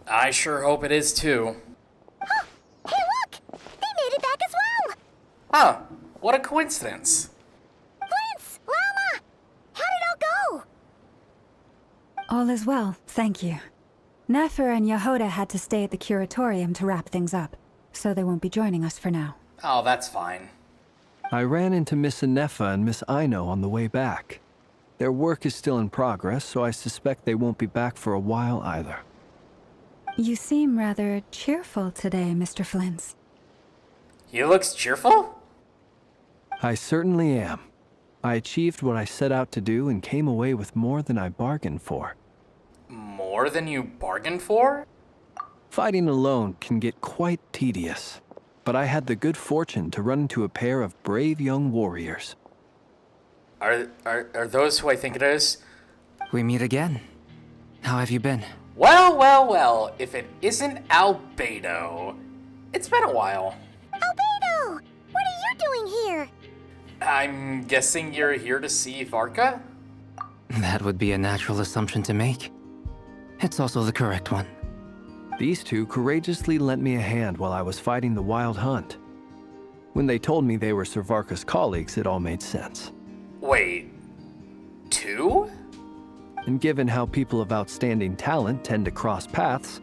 I sure hope it is too. Oh, hey look! They made it back as well! Huh, what a coincidence. Flint's! Llama! How did it all go? All is well, thank you. Nefer and Yehoda had to stay at the curatorium to wrap things up, so they won't be joining us for now. Oh, that's fine. I ran into Miss Anefa and Miss Aino on the way back. Their work is still in progress, so I suspect they won't be back for a while either. You seem rather cheerful today, Mr. Flint's. He looks cheerful? I certainly am. I achieved what I set out to do and came away with more than I bargained for. More than you bargained for? Fighting alone can get quite tedious, but I had the good fortune to run into a pair of brave young warriors. Are those who I think it is? We meet again. How have you been? Well, if it isn't Albedo. It's been a while. Albedo! What are you doing here? I'm guessing you're here to see Varka? That would be a natural assumption to make. It's also the correct one. These two courageously lent me a hand while I was fighting the wild hunt. When they told me they were Sir Varka's colleagues, it all made sense. Wait, two? And given how people of outstanding talent tend to cross paths,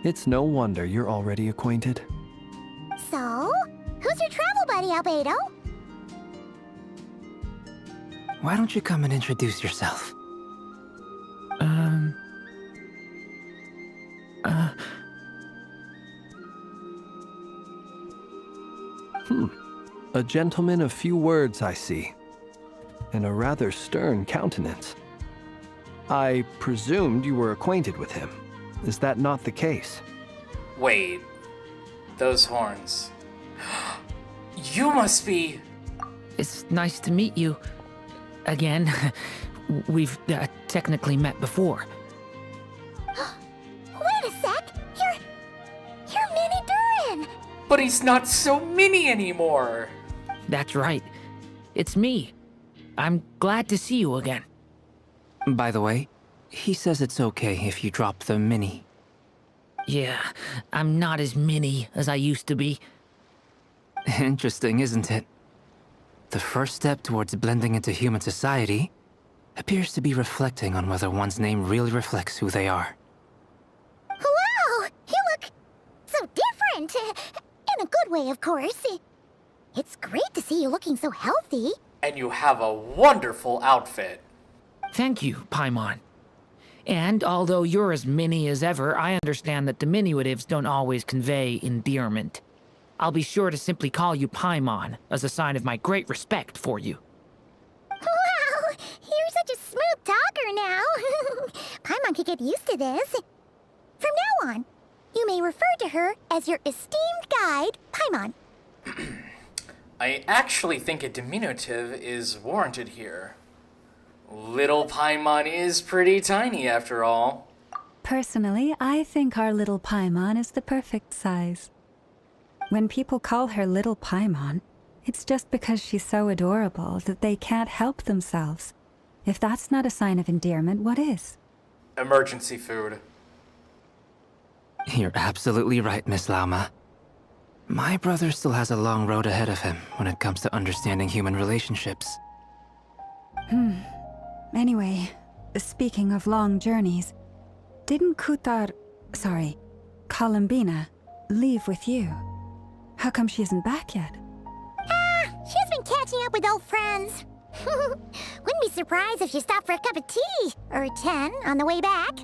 it's no wonder you're already acquainted. So, who's your travel buddy, Albedo? Why don't you come and introduce yourself? A gentleman of few words, I see. And a rather stern countenance. I presumed you were acquainted with him. Is that not the case? Wait, those horns. You must be... It's nice to meet you. Again. We've technically met before. Wait a sec! You're Mini Durin! But he's not so mini anymore! That's right. It's me. I'm glad to see you again. By the way, he says it's okay if you drop the mini. Yeah, I'm not as mini as I used to be. Interesting, isn't it? The first step towards blending into human society appears to be reflecting on whether one's name really reflects who they are. Wow! You look so different! In a good way, of course. It's great to see you looking so healthy. And you have a wonderful outfit. Thank you, Paimon. And although you're as mini as ever, I understand that diminutives don't always convey endearment. I'll be sure to simply call you Paimon, as a sign of my great respect for you. Wow! You're such a smooth talker now. Paimon could get used to this. From now on, you may refer to her as your esteemed guide, Paimon. I actually think a diminutive is warranted here. Little Paimon is pretty tiny after all. Personally, I think our little Paimon is the perfect size. When people call her Little Paimon, it's just because she's so adorable that they can't help themselves. If that's not a sign of endearment, what is? Emergency food. You're absolutely right, Miss Lauma. My brother still has a long road ahead of him when it comes to understanding human relationships. Anyway, speaking of long journeys, didn't Columbina, leave with you? How come she isn't back yet? She's been catching up with old friends. Wouldn't be surprised if she stopped for a cup of tea, or 10 on the way back.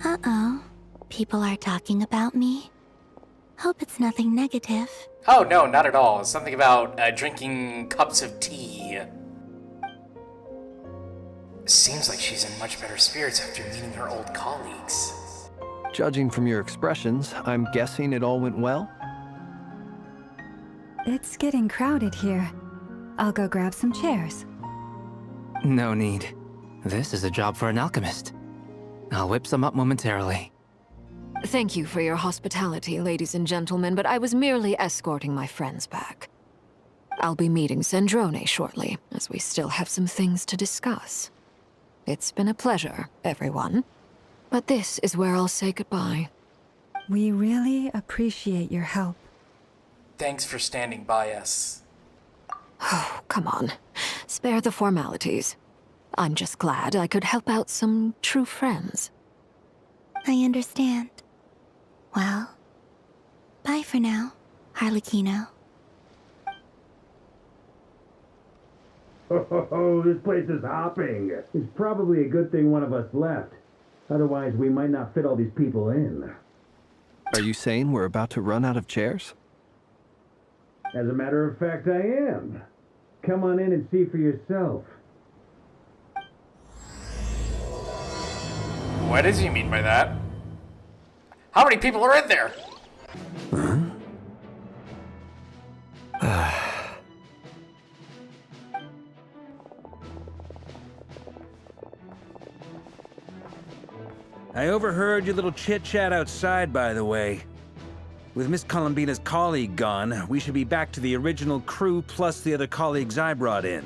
Uh-oh. People are talking about me. Hope it's nothing negative. Oh no, not at all. Something about drinking cups of tea. Seems like she's in much better spirits after meeting her old colleagues. Judging from your expressions, I'm guessing it all went well? It's getting crowded here. I'll go grab some chairs. No need. This is a job for an alchemist. I'll whip some up momentarily. Thank you for your hospitality, ladies and gentlemen, but I was merely escorting my friends back. I'll be meeting Zendrone shortly, as we still have some things to discuss. It's been a pleasure, everyone. But this is where I'll say goodbye. We really appreciate your help. Thanks for standing by us. Oh, come on. Spare the formalities. I'm just glad I could help out some true friends. I understand. Well, bye for now, Harlequino. Oh, this place is hopping. It's probably a good thing one of us left. Otherwise, we might not fit all these people in. Are you saying we're about to run out of chairs? As a matter of fact, I am. Come on in and see for yourself. What does he mean by that? How many people are in there? I overheard your little chit-chat outside, by the way. With Miss Columbina's colleague gone, we should be back to the original crew plus the other colleagues I brought in.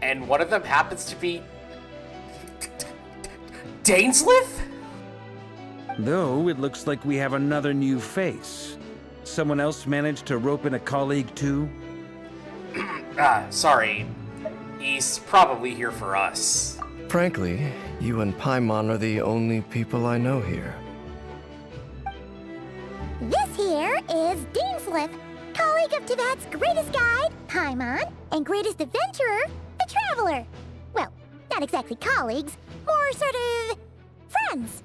And one of them happens to be... Dainsleif? Though, it looks like we have another new face. Someone else managed to rope in a colleague, too? Sorry. He's probably here for us. Frankly, you and Paimon are the only people I know here. This here is Dainsleif, colleague of Teyvat's greatest guide, Paimon, and greatest adventurer, the Traveler. Well, not exactly colleagues, more sort of friends.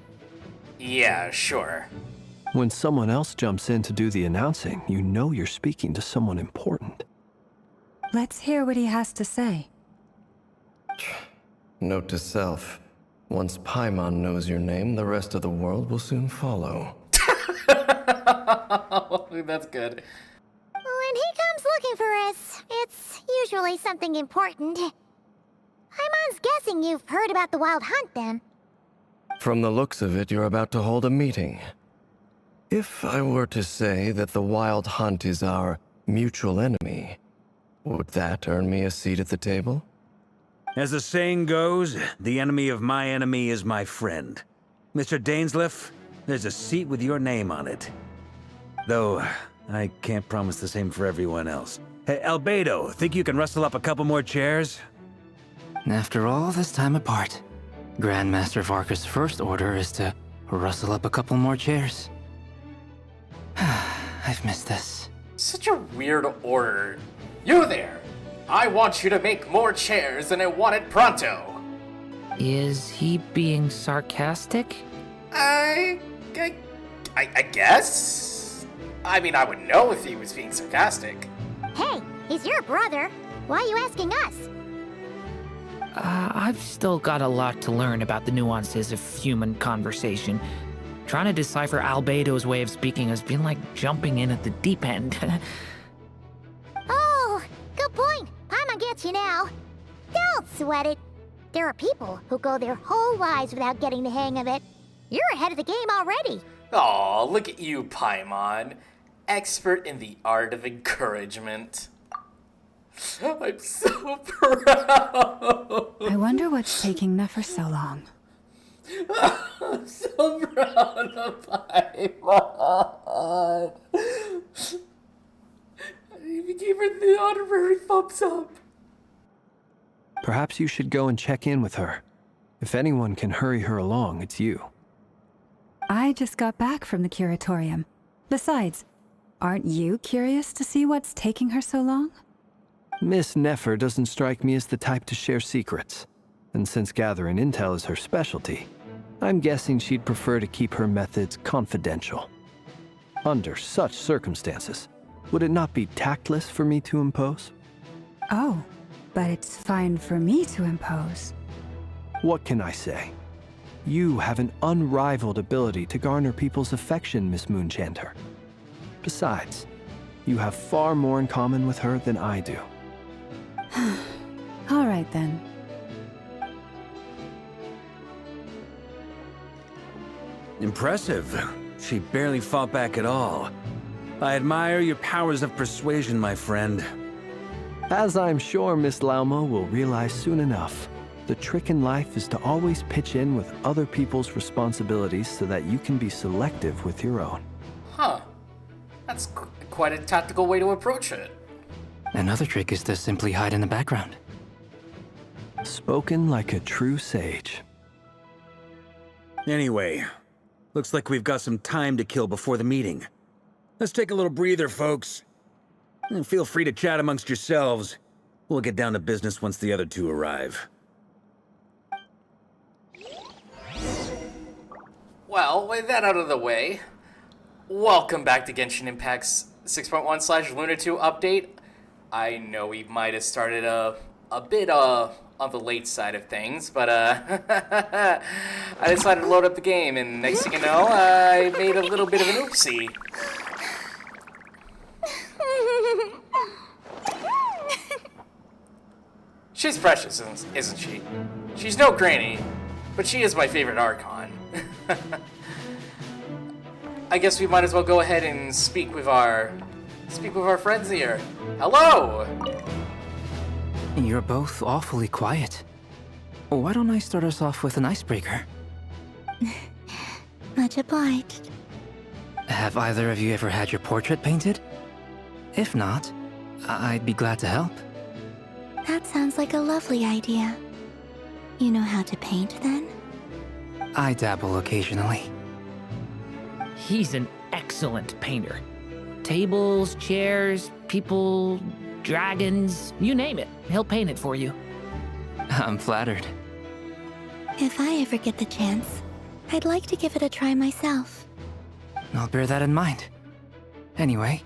Yeah, sure. When someone else jumps in to do the announcing, you know you're speaking to someone important. Let's hear what he has to say. Note to self. Once Paimon knows your name, the rest of the world will soon follow. That's good. When he comes looking for us, it's usually something important. Paimon's guessing you've heard about the Wild Hunt, then. From the looks of it, you're about to hold a meeting. If I were to say that the Wild Hunt is our mutual enemy, would that earn me a seat at the table? As the saying goes, the enemy of my enemy is my friend. Mr. Dainsleif, there's a seat with your name on it. Though, I can't promise the same for everyone else. Hey, Albedo, think you can rustle up a couple more chairs? After all this time apart, Grandmaster Varka's first order is to rustle up a couple more chairs. I've missed this. Such a weird order. You there! I want you to make more chairs and I want it pronto. Is he being sarcastic? I guess? I mean, I would know if he was being sarcastic. Hey, he's your brother. Why are you asking us? I've still got a lot to learn about the nuances of human conversation. Trying to decipher Albedo's way of speaking has been like jumping in at the deep end. Oh, good point. Paimon gets you now. Don't sweat it. There are people who go their whole lives without getting the hang of it. You're ahead of the game already. Aw, look at you, Paimon. Expert in the art of encouragement. I'm so proud. I wonder what's taking Nefer so long. I'm so proud of Paimon. I even gave her the honorary thumbs up. Perhaps you should go and check in with her. If anyone can hurry her along, it's you. I just got back from the curatorium. Besides, aren't you curious to see what's taking her so long? Miss Nefer doesn't strike me as the type to share secrets. And since gathering intel is her specialty, I'm guessing she'd prefer to keep her methods confidential. Under such circumstances, would it not be tactless for me to impose? Oh, but it's fine for me to impose. What can I say? You have an unrivaled ability to garner people's affection, Miss Moonchanter. Besides, you have far more in common with her than I do. All right, then. Impressive. She barely fought back at all. I admire your powers of persuasion, my friend. As I'm sure Miss Laumo will realize soon enough. The trick in life is to always pitch in with other people's responsibilities so that you can be selective with your own. Huh. That's quite a tactical way to approach it. Another trick is to simply hide in the background. Spoken like a true sage. Anyway, looks like we've got some time to kill before the meeting. Let's take a little breather, folks. And feel free to chat amongst yourselves. We'll get down to business once the other two arrive. Well, with that out of the way, welcome back to Genshin Impact's 6.1/Luna 2 update. I know we might have started a bit on the late side of things, but I decided to load up the game, and next thing you know, I made a little bit of an oopsie. She's precious, isn't she? She's no granny, but she is my favorite Archon. I guess we might as well go ahead and speak with our friends here. Hello! You're both awfully quiet. Why don't I start us off with an icebreaker? Much obliged. Have either of you ever had your portrait painted? If not, I'd be glad to help. That sounds like a lovely idea. You know how to paint, then? I dabble occasionally. He's an excellent painter. Tables, chairs, people, dragons, you name it. He'll paint it for you. I'm flattered. If I ever get the chance, I'd like to give it a try myself. I'll bear that in mind. Anyway,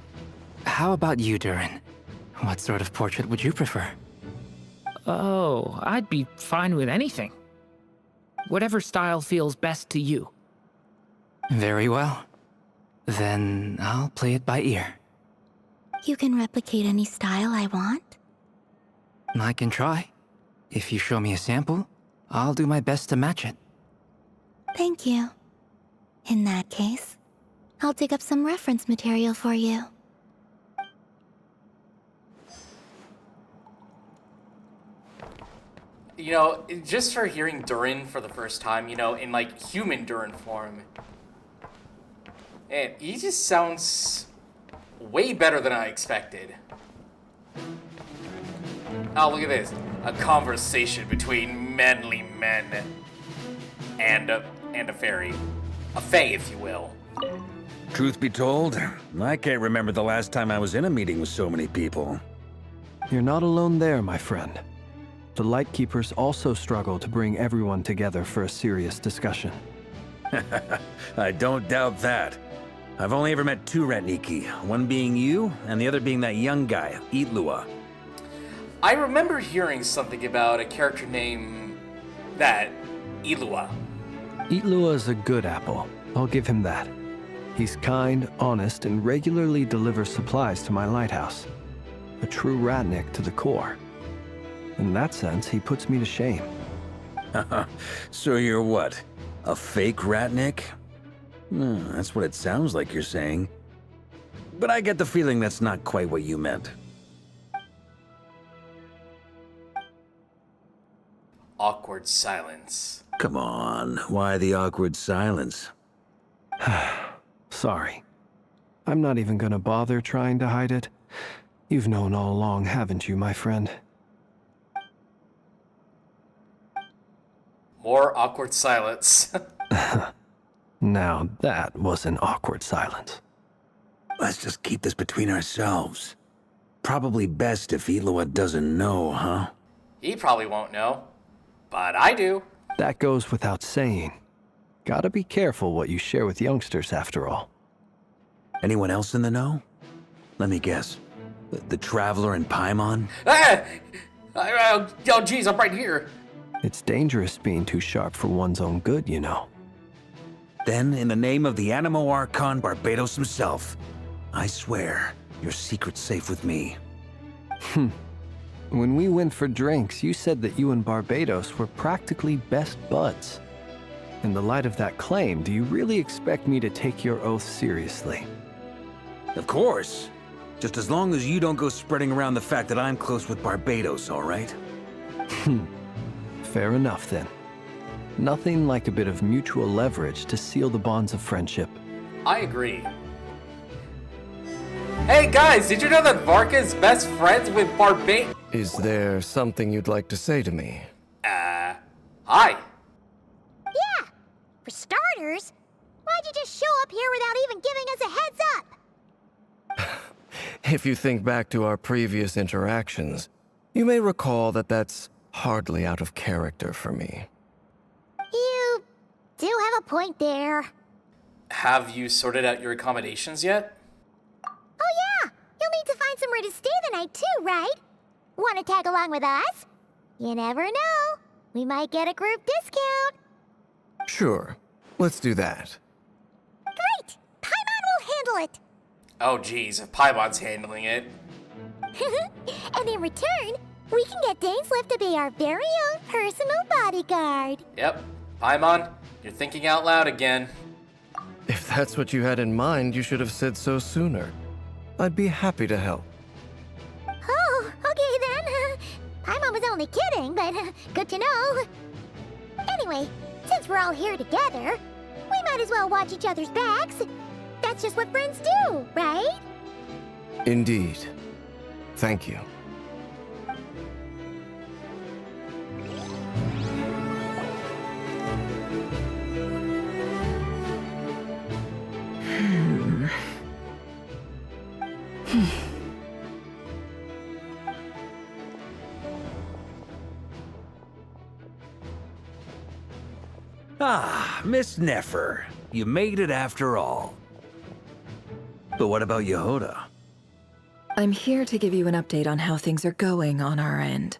how about you, Durin? What sort of portrait would you prefer? Oh, I'd be fine with anything. Whatever style feels best to you. Very well. Then I'll play it by ear. You can replicate any style I want? I can try. If you show me a sample, I'll do my best to match it. Thank you. In that case, I'll dig up some reference material for you. You know, just for hearing Durin for the first time, you know, in like human Durin form, and he just sounds way better than I expected. Oh, look at this. A conversation between manly men and a fairy. A fae, if you will. Truth be told, I can't remember the last time I was in a meeting with so many people. You're not alone there, my friend. The Lightkeepers also struggle to bring everyone together for a serious discussion. I don't doubt that. I've only ever met two Ratniki, one being you, and the other being that young guy, Itlua. I remember hearing something about a character named that, Itlua. Itlua is a good apple. I'll give him that. He's kind, honest, and regularly delivers supplies to my lighthouse. A true Ratnik to the core. In that sense, he puts me to shame. So you're what? A fake Ratnik? That's what it sounds like you're saying. But I get the feeling that's not quite what you meant. Awkward silence. Come on, why the awkward silence? Sorry. I'm not even gonna bother trying to hide it. You've known all along, haven't you, my friend? More awkward silence. Now that was an awkward silence. Let's just keep this between ourselves. Probably best if Itlua doesn't know, huh? He probably won't know, but I do. That goes without saying. Gotta be careful what you share with youngsters, after all. Anyone else in the know? Let me guess. The Traveler and Paimon? Ah! Oh, geez, I'm right here. It's dangerous being too sharp for one's own good, you know. Then, in the name of the Animo Archon Barbatos himself, I swear, your secret's safe with me. When we went for drinks, you said that you and Barbatos were practically best buds. In the light of that claim, do you really expect me to take your oath seriously? Of course. Just as long as you don't go spreading around the fact that I'm close with Barbatos, all right? Fair enough, then. Nothing like a bit of mutual leverage to seal the bonds of friendship. I agree. Hey guys, did you know that Varka is best friends with Barba- Is there something you'd like to say to me? Hi. Yeah! For starters, why'd you just show up here without even giving us a heads up? If you think back to our previous interactions, you may recall that that's hardly out of character for me. You do have a point there. Have you sorted out your accommodations yet? Oh yeah! You'll need to find somewhere to stay the night too, right? Wanna tag along with us? You never know. We might get a group discount. Sure, let's do that. Great! Paimon will handle it! Oh geez, if Paimon's handling it. And in return, we can get Dainslift to be our very own personal bodyguard. Yep. Paimon, you're thinking out loud again. If that's what you had in mind, you should have said so sooner. I'd be happy to help. Oh, okay then. Paimon was only kidding, but good to know. Anyway, since we're all here together, we might as well watch each other's backs. That's just what friends do, right? Indeed. Thank you. Ah, Miss Nefer. You made it after all. But what about Yehoda? I'm here to give you an update on how things are going on our end.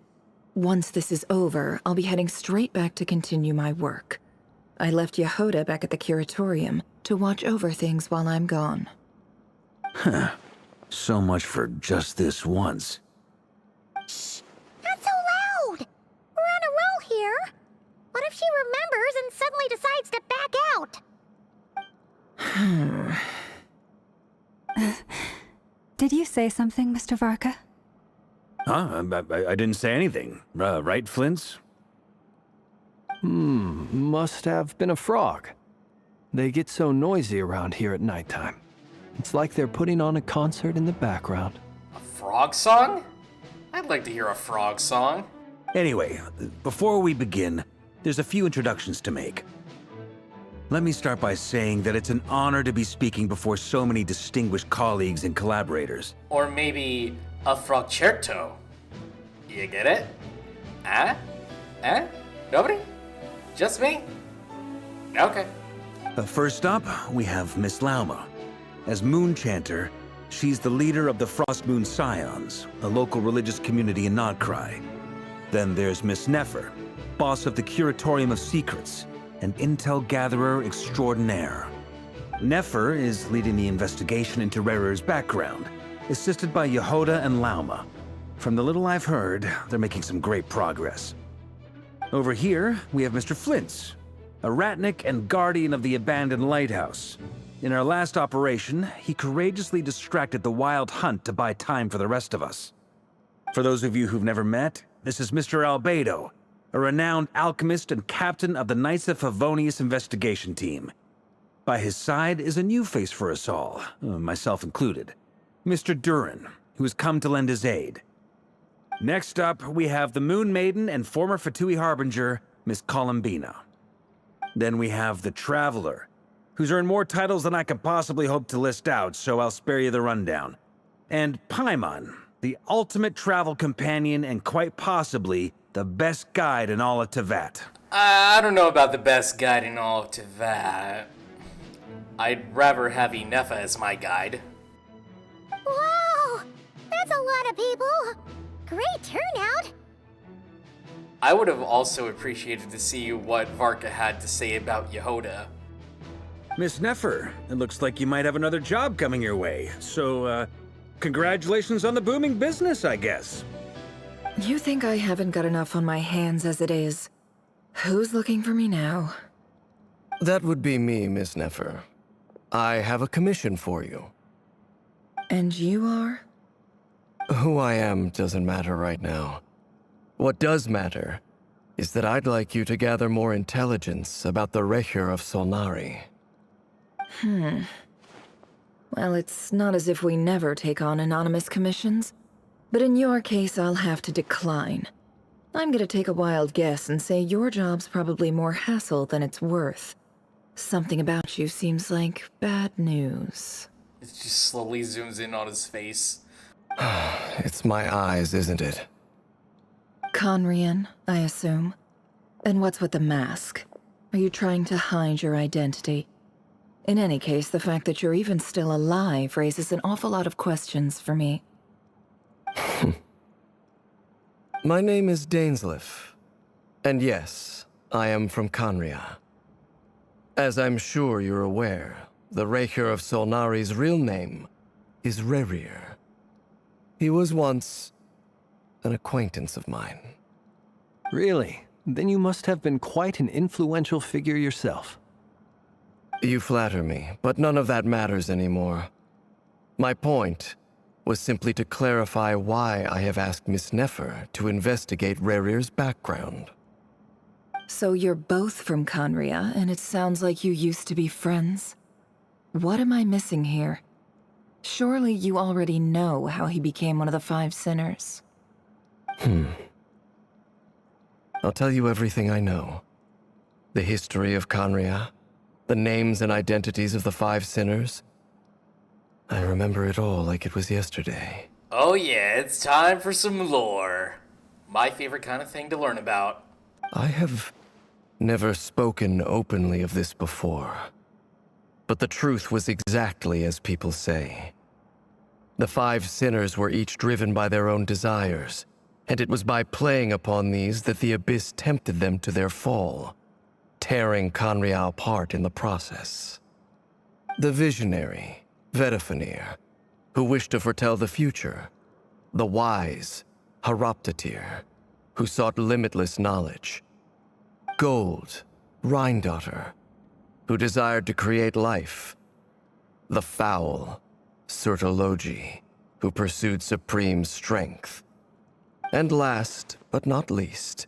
Once this is over, I'll be heading straight back to continue my work. I left Yehoda back at the curatorium to watch over things while I'm gone. Huh. So much for just this once. Shh! Not so loud! We're on a roll here. What if she remembers and suddenly decides to back out? Did you say something, Mr. Varka? Huh? I didn't say anything. Right, Flint's? Must have been a frog. They get so noisy around here at nighttime. It's like they're putting on a concert in the background. A frog song? I'd like to hear a frog song. Anyway, before we begin, there's a few introductions to make. Let me start by saying that it's an honor to be speaking before so many distinguished colleagues and collaborators. Or maybe a frogcerto. You get it? Huh? Huh? Nobody? Just me? Okay. First up, we have Miss Lauma. As Moon Chanter, she's the leader of the Frost Moon Scions, a local religious community in Nod-Krai. Then there's Miss Nefer, boss of the Curatorium of Secrets, and intel gatherer extraordinaire. Nefer is leading the investigation into Rerir's background, assisted by Yehoda and Lauma. From the little I've heard, they're making some great progress. Over here, we have Mr. Flint's, a ratnik and guardian of the abandoned lighthouse. In our last operation, he courageously distracted the Wild Hunt to buy time for the rest of us. For those of you who've never met, this is Mr. Albedo, a renowned alchemist and captain of the Knights of Favonius investigation team. By his side is a new face for us all, myself included, Mr. Durin, who has come to lend his aid. Next up, we have the Moon Maiden and former Fatui Harbinger, Miss Columbina. Then we have the Traveler, who's earned more titles than I could possibly hope to list out, so I'll spare you the rundown. And Paimon, the ultimate travel companion and quite possibly the best guide in all of Tevat. I don't know about the best guide in all of Tevat. I'd rather have Inefa as my guide. Wow! That's a lot of people! Great turnout! I would have also appreciated to see what Varka had to say about Yehoda. Miss Nefer, it looks like you might have another job coming your way, so, congratulations on the booming business, I guess. You think I haven't got enough on my hands as it is? Who's looking for me now? That would be me, Miss Nefer. I have a commission for you. And you are? Who I am doesn't matter right now. What does matter is that I'd like you to gather more intelligence about the Rerir of Solnari. Well, it's not as if we never take on anonymous commissions. But in your case, I'll have to decline. I'm gonna take a wild guess and say your job's probably more hassle than it's worth. Something about you seems like bad news. It just slowly zooms in on his face. It's my eyes, isn't it? Conrian, I assume. And what's with the mask? Are you trying to hide your identity? In any case, the fact that you're even still alive raises an awful lot of questions for me. My name is Dainsleif. And yes, I am from Conria. As I'm sure you're aware, the Rerir of Solnari's real name is Rerir. He was once an acquaintance of mine. Really? Then you must have been quite an influential figure yourself. You flatter me, but none of that matters anymore. My point was simply to clarify why I have asked Miss Nefer to investigate Rerir's background. So you're both from Conria, and it sounds like you used to be friends? What am I missing here? Surely you already know how he became one of the Five Sinners. I'll tell you everything I know. The history of Conria, the names and identities of the Five Sinners. I remember it all like it was yesterday. Oh yeah, it's time for some lore. My favorite kind of thing to learn about. I have never spoken openly of this before. But the truth was exactly as people say. The Five Sinners were each driven by their own desires, and it was by playing upon these that the Abyss tempted them to their fall, tearing Conria apart in the process. The visionary, Vedifenir, who wished to foretell the future. The wise, Haroptatir, who sought limitless knowledge. Gold, Rheindotter, who desired to create life. The foul, Surtologi, who pursued supreme strength. And last, but not least,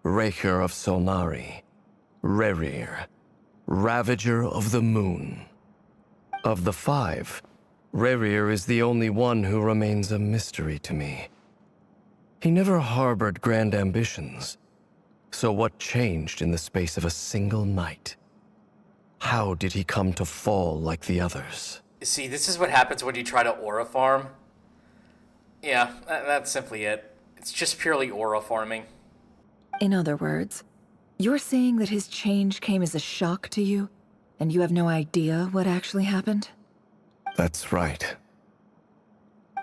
Rerir of Solnari, Rerir, Ravager of the Moon. Of the five, Rerir is the only one who remains a mystery to me. He never harbored grand ambitions. So what changed in the space of a single night? How did he come to fall like the others? See, this is what happens when you try to aura farm. Yeah, that's simply it. It's just purely aura farming. In other words, you're saying that his change came as a shock to you, and you have no idea what actually happened? That's right.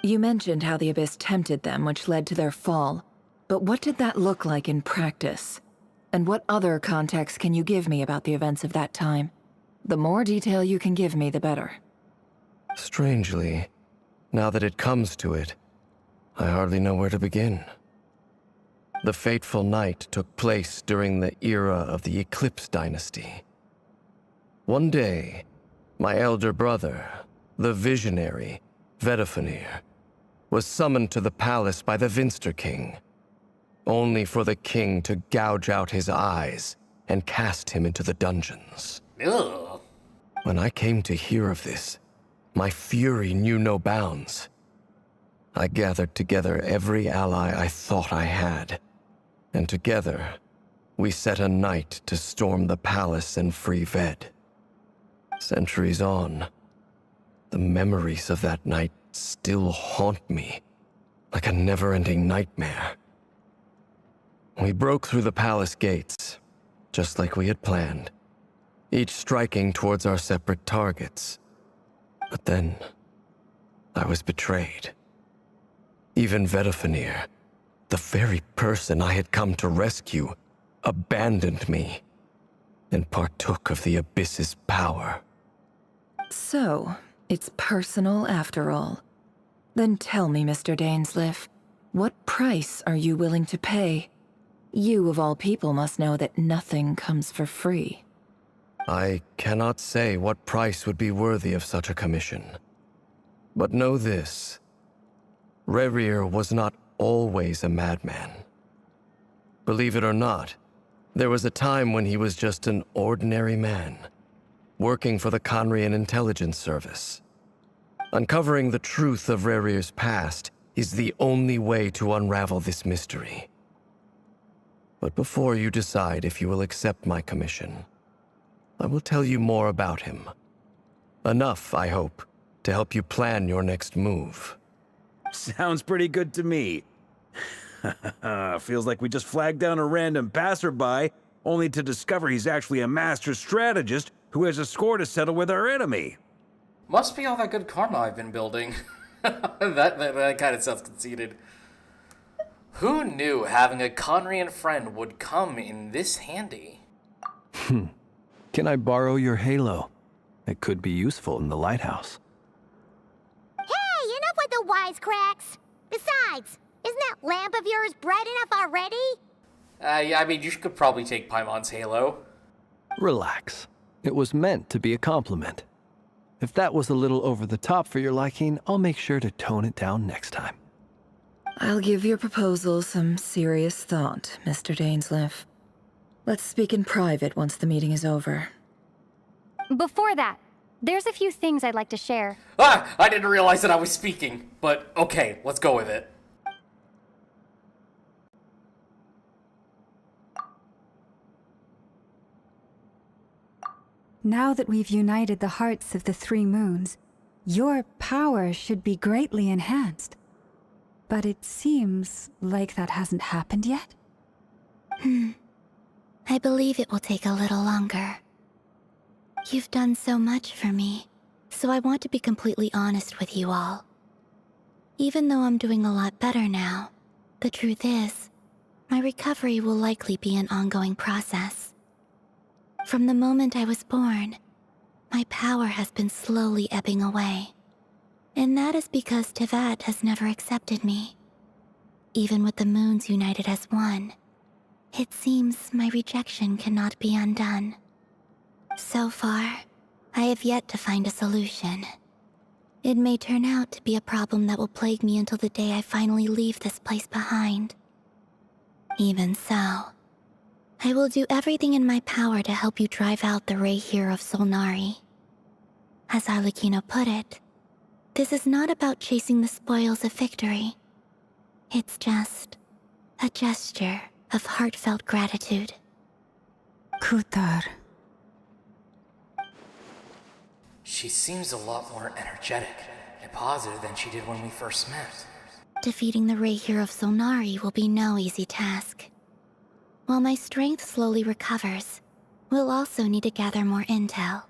You mentioned how the Abyss tempted them, which led to their fall. But what did that look like in practice? And what other context can you give me about the events of that time? The more detail you can give me, the better. Strangely, now that it comes to it, I hardly know where to begin. The fateful night took place during the era of the Eclipse Dynasty. One day, my elder brother, the visionary, Vedifenir, was summoned to the palace by the Vinster King, only for the king to gouge out his eyes and cast him into the dungeons. Ugh. When I came to hear of this, my fury knew no bounds. I gathered together every ally I thought I had, and together, we set a night to storm the palace and free Ved. Centuries on, the memories of that night still haunt me, like a never-ending nightmare. We broke through the palace gates, just like we had planned, each striking towards our separate targets. But then, I was betrayed. Even Vedifenir, the very person I had come to rescue, abandoned me and partook of the Abyss's power. So, it's personal after all. Then tell me, Mr. Dainsleif, what price are you willing to pay? You, of all people, must know that nothing comes for free. I cannot say what price would be worthy of such a commission. But know this. Rerir was not always a madman. Believe it or not, there was a time when he was just an ordinary man, working for the Conrian Intelligence Service. Uncovering the truth of Rerir's past is the only way to unravel this mystery. But before you decide if you will accept my commission, I will tell you more about him. Enough, I hope, to help you plan your next move. Sounds pretty good to me. Feels like we just flagged down a random passerby, only to discover he's actually a master strategist who has a score to settle with our enemy. Must be all that good karma I've been building. that kind of sounds conceited. Who knew having a Conrian friend would come in this handy? Can I borrow your halo? It could be useful in the lighthouse. Hey, enough with the wisecracks! Besides, isn't that lamp of yours bright enough already? Yeah, I mean, you could probably take Paimon's halo. Relax. It was meant to be a compliment. If that was a little over the top for your liking, I'll make sure to tone it down next time. I'll give your proposal some serious thought, Mr. Dainsleif. Let's speak in private once the meeting is over. Before that, there's a few things I'd like to share. Ah! I didn't realize that I was speaking, but okay, let's go with it. Now that we've united the hearts of the three moons, your power should be greatly enhanced. But it seems like that hasn't happened yet. I believe it will take a little longer. You've done so much for me, so I want to be completely honest with you all. Even though I'm doing a lot better now, the truth is, my recovery will likely be an ongoing process. From the moment I was born, my power has been slowly ebbing away. And that is because Tevat has never accepted me. Even with the moons united as one, it seems my rejection cannot be undone. So far, I have yet to find a solution. It may turn out to be a problem that will plague me until the day I finally leave this place behind. Even so, I will do everything in my power to help you drive out the Rerir of Solnari. As Arlecchino put it, this is not about chasing the spoils of victory. It's just a gesture of heartfelt gratitude. Kutar. She seems a lot more energetic and positive than she did when we first met. Defeating the Rerir of Solnari will be no easy task. While my strength slowly recovers, we'll also need to gather more intel.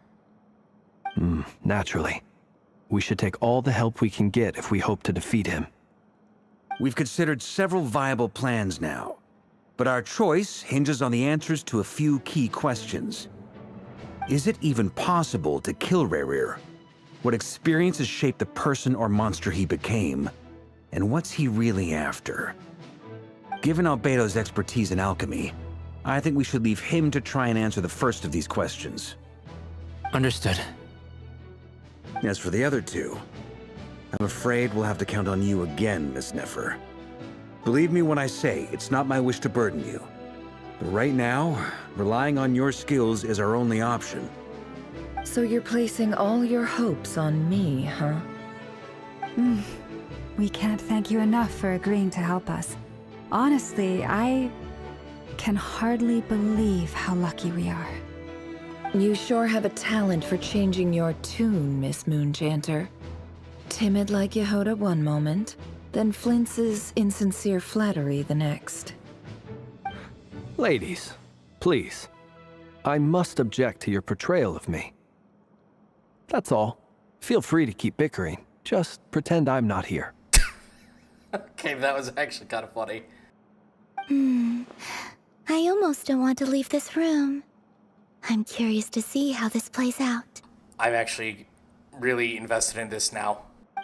Naturally. We should take all the help we can get if we hope to defeat him. We've considered several viable plans now, but our choice hinges on the answers to a few key questions. Is it even possible to kill Rerir? What experiences shaped the person or monster he became? And what's he really after? Given Albedo's expertise in alchemy, I think we should leave him to try and answer the first of these questions. Understood. As for the other two, I'm afraid we'll have to count on you again, Miss Nefer. Believe me when I say it's not my wish to burden you. But right now, relying on your skills is our only option. So you're placing all your hopes on me, huh? We can't thank you enough for agreeing to help us. Honestly, I can hardly believe how lucky we are. You sure have a talent for changing your tune, Miss Moonchanter. Timid like Yehoda one moment, then flinches insincere flattery the next. Ladies, please. I must object to your portrayal of me. That's all. Feel free to keep bickering. Just pretend I'm not here. Okay, that was actually kind of funny. I almost don't want to leave this room. I'm curious to see how this plays out. I'm actually really invested in this now.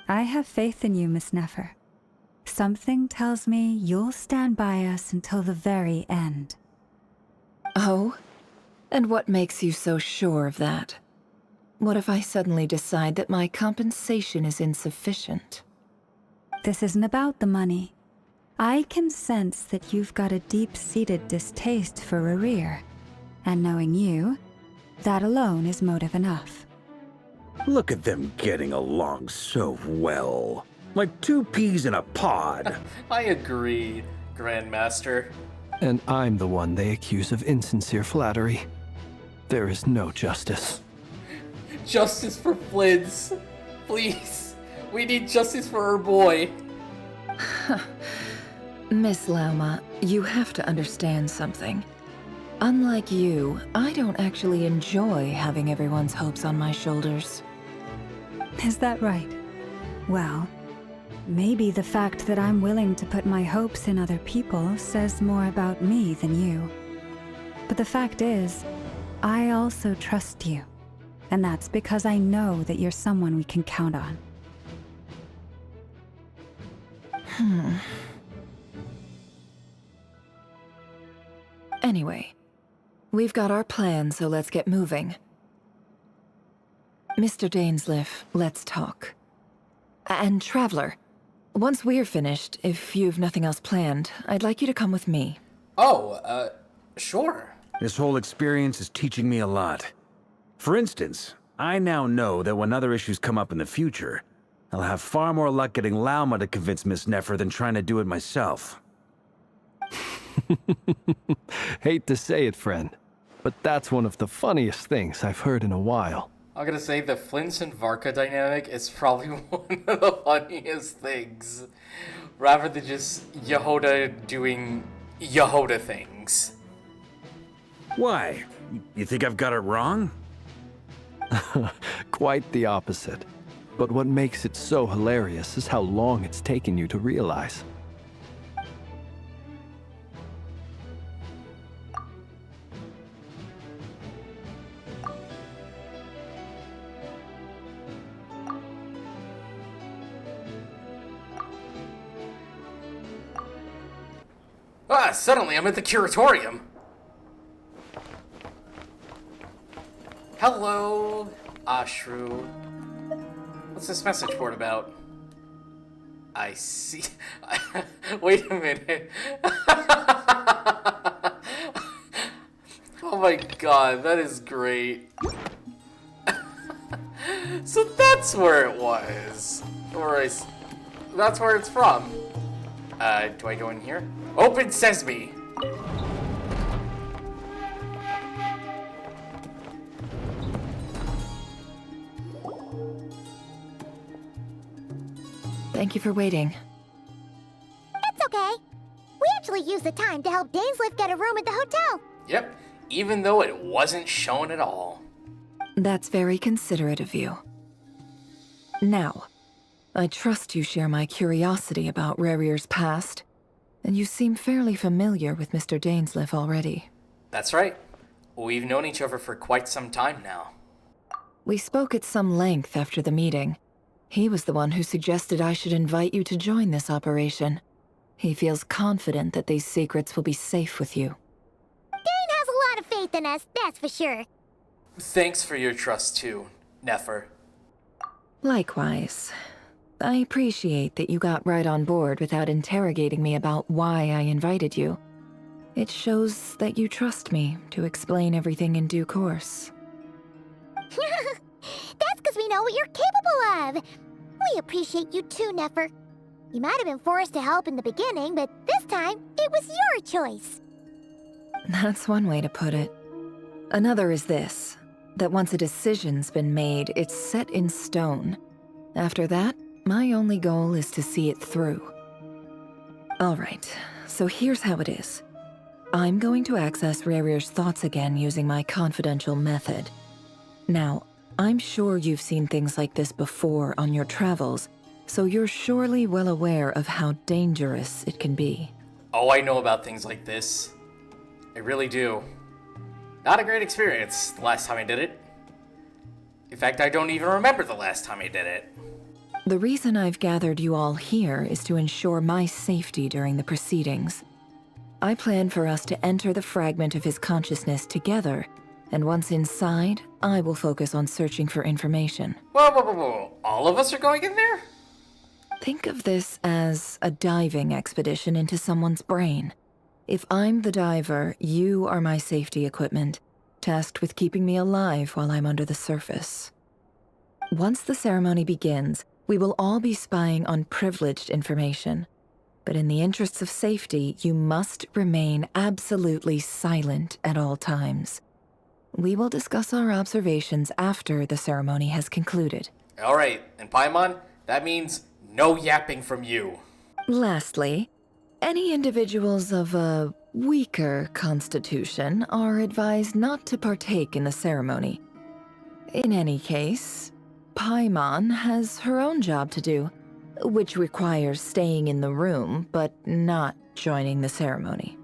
I have faith in you, Miss Nefer. Something tells me you'll stand by us until the very end. Oh? And what makes you so sure of that? What if I suddenly decide that my compensation is insufficient? This isn't about the money. I can sense that you've got a deep-seated distaste for Rerir. And knowing you, that alone is motive enough. Look at them getting along so well. Like two peas in a pod. I agree, Grandmaster. And I'm the one they accuse of insincere flattery. There is no justice. Justice for Flins. Please. We need justice for our boy. Miss Lauma, you have to understand something. Unlike you, I don't actually enjoy having everyone's hopes on my shoulders. Is that right? Well, maybe the fact that I'm willing to put my hopes in other people says more about me than you. But the fact is, I also trust you. And that's because I know that you're someone we can count on. Anyway, we've got our plan, so let's get moving. Mr. Dainsleif, let's talk. And Traveler, once we're finished, if you've nothing else planned, I'd like you to come with me. Oh, sure. This whole experience is teaching me a lot. For instance, I now know that when other issues come up in the future, I'll have far more luck getting Lauma to convince Miss Nefer than trying to do it myself. Hate to say it, friend, but that's one of the funniest things I've heard in a while. I'm gonna say the Flint and Varka dynamic is probably one of the funniest things. Rather than just Yehoda doing Yehoda things. Why? You think I've got it wrong? Quite the opposite. But what makes it so hilarious is how long it's taken you to realize. Ah, suddenly I'm at the curatorium. Hello, Ashru. What's this message board about? I see. Wait a minute. Oh my god, that is great. So that's where it was. That's where it's from. Do I go in here? Open sesame! Thank you for waiting. It's okay. We actually used the time to help Dainsleif get a room at the hotel. Yep, even though it wasn't shown at all. That's very considerate of you. Now, I trust you share my curiosity about Rerir's past, and you seem fairly familiar with Mr. Dainsleif already. That's right. We've known each other for quite some time now. We spoke at some length after the meeting. He was the one who suggested I should invite you to join this operation. He feels confident that these secrets will be safe with you. Dane has a lot of faith in us, that's for sure. Thanks for your trust too, Nefer. Likewise. I appreciate that you got right on board without interrogating me about why I invited you. It shows that you trust me to explain everything in due course. That's because we know what you're capable of. We appreciate you too, Nefer. You might have been forced to help in the beginning, but this time, it was your choice. That's one way to put it. Another is this, that once a decision's been made, it's set in stone. After that, my only goal is to see it through. Alright, so here's how it is. I'm going to access Rerir's thoughts again using my confidential method. Now, I'm sure you've seen things like this before on your travels, so you're surely well aware of how dangerous it can be. Oh, I know about things like this. I really do. Not a great experience the last time I did it. In fact, I don't even remember the last time I did it. The reason I've gathered you all here is to ensure my safety during the proceedings. I plan for us to enter the fragment of his consciousness together, and once inside, I will focus on searching for information. Whoa. All of us are going in there? Think of this as a diving expedition into someone's brain. If I'm the diver, you are my safety equipment, tasked with keeping me alive while I'm under the surface. Once the ceremony begins, we will all be spying on privileged information. But in the interests of safety, you must remain absolutely silent at all times. We will discuss our observations after the ceremony has concluded. Alright, and Paimon, that means no yapping from you. Lastly, any individuals of a weaker constitution are advised not to partake in the ceremony. In any case, Paimon has her own job to do, which requires staying in the room but not joining the ceremony.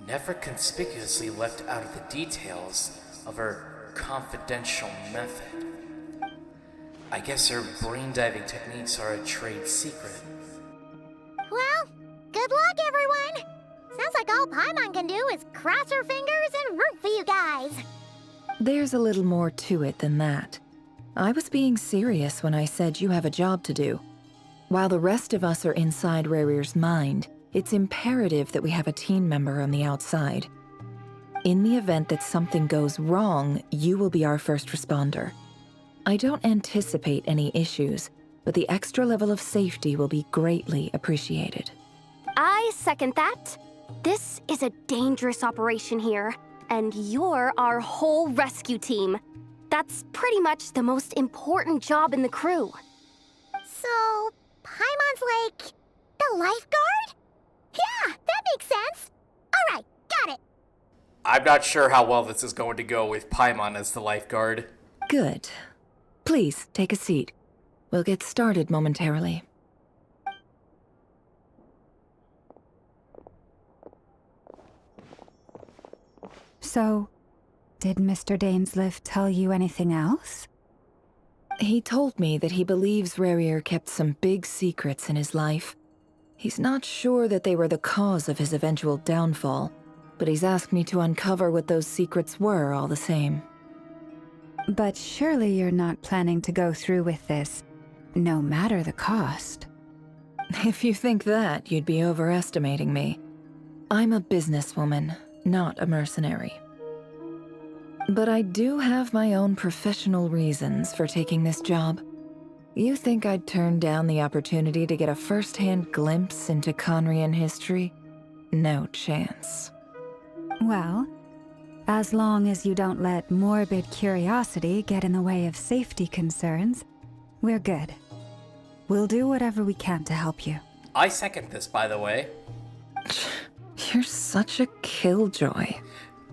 Nefer conspicuously left out of the details of her confidential method. I guess her brain diving techniques are a trade secret. Well, good luck, everyone. Sounds like all Paimon can do is cross her fingers and root for you guys. There's a little more to it than that. I was being serious when I said you have a job to do. While the rest of us are inside Rerir's mind, it's imperative that we have a team member on the outside. In the event that something goes wrong, you will be our first responder. I don't anticipate any issues, but the extra level of safety will be greatly appreciated. I second that. This is a dangerous operation here, and you're our whole rescue team. That's pretty much the most important job in the crew. So, Paimon's like the lifeguard? Yeah, that makes sense. All right, got it. I'm not sure how well this is going to go with Paimon as the lifeguard. Good. Please, take a seat. We'll get started momentarily. So, did Mr. Dainsleif tell you anything else? He told me that he believes Rerir kept some big secrets in his life. He's not sure that they were the cause of his eventual downfall, but he's asked me to uncover what those secrets were all the same. But surely you're not planning to go through with this, no matter the cost. If you think that, you'd be overestimating me. I'm a businesswoman, not a mercenary. But I do have my own professional reasons for taking this job. You think I'd turn down the opportunity to get a first-hand glimpse into Conrian history? No chance. Well, as long as you don't let morbid curiosity get in the way of safety concerns, we're good. We'll do whatever we can to help you. I second this, by the way. You're such a killjoy.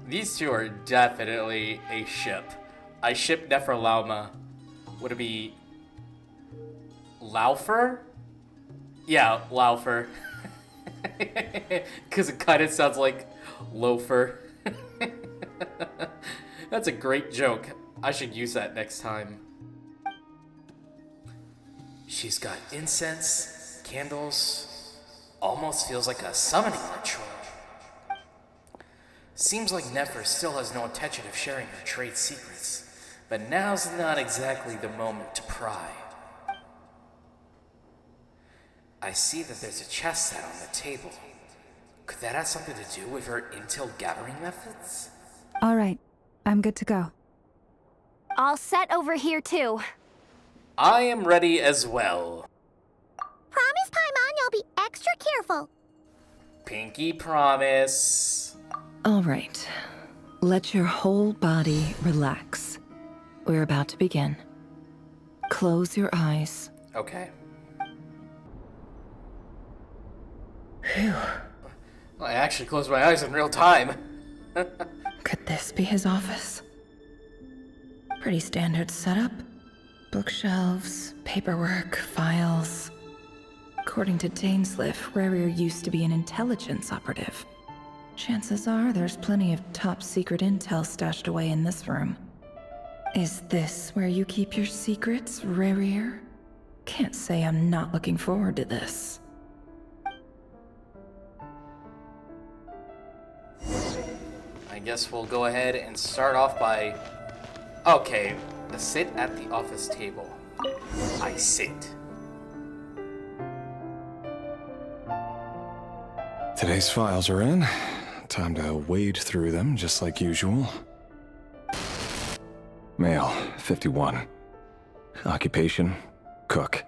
These two are definitely a ship. I ship Nefer Lauma. Would it be Laufer? Yeah, Laufer. Because it kind of sounds like loafer. That's a great joke. I should use that next time. She's got incense, candles, almost feels like a summoning ritual. Seems like Nefer still has no intention of sharing her trade secrets, but now's not exactly the moment to pry. I see that there's a chess set on the table. Could that have something to do with her intel gathering methods? All right, I'm good to go. All set over here, too. I am ready as well. Promise, Paimon, you'll be extra careful. Pinky promise. All right. Let your whole body relax. We're about to begin. Close your eyes. Okay. Phew. Well, I actually closed my eyes in real time. Could this be his office? Pretty standard setup. Bookshelves, paperwork, files. According to Dainsleif, Rerir used to be an intelligence operative. Chances are there's plenty of top secret intel stashed away in this room. Is this where you keep your secrets, Rerir? Can't say I'm not looking forward to this. I guess we'll go ahead and start off by... Okay, sit at the office table. I sit. Today's files are in. Time to wade through them, just like usual. Male, 51. Occupation, cook.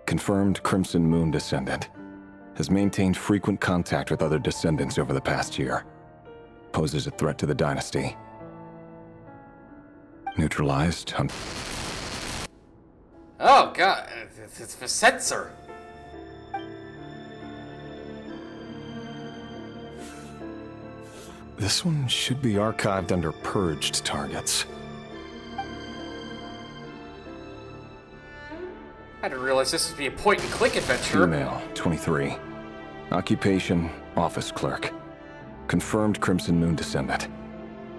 Confirmed Crimson Moon descendant. Has maintained frequent contact with other descendants over the past year. Poses a threat to the dynasty. Neutralized on... Oh god, it's for censor. This one should be archived under purged targets. I didn't realize this would be a point-and-click adventure. Female, 23. Occupation, office clerk. Confirmed Crimson Moon descendant.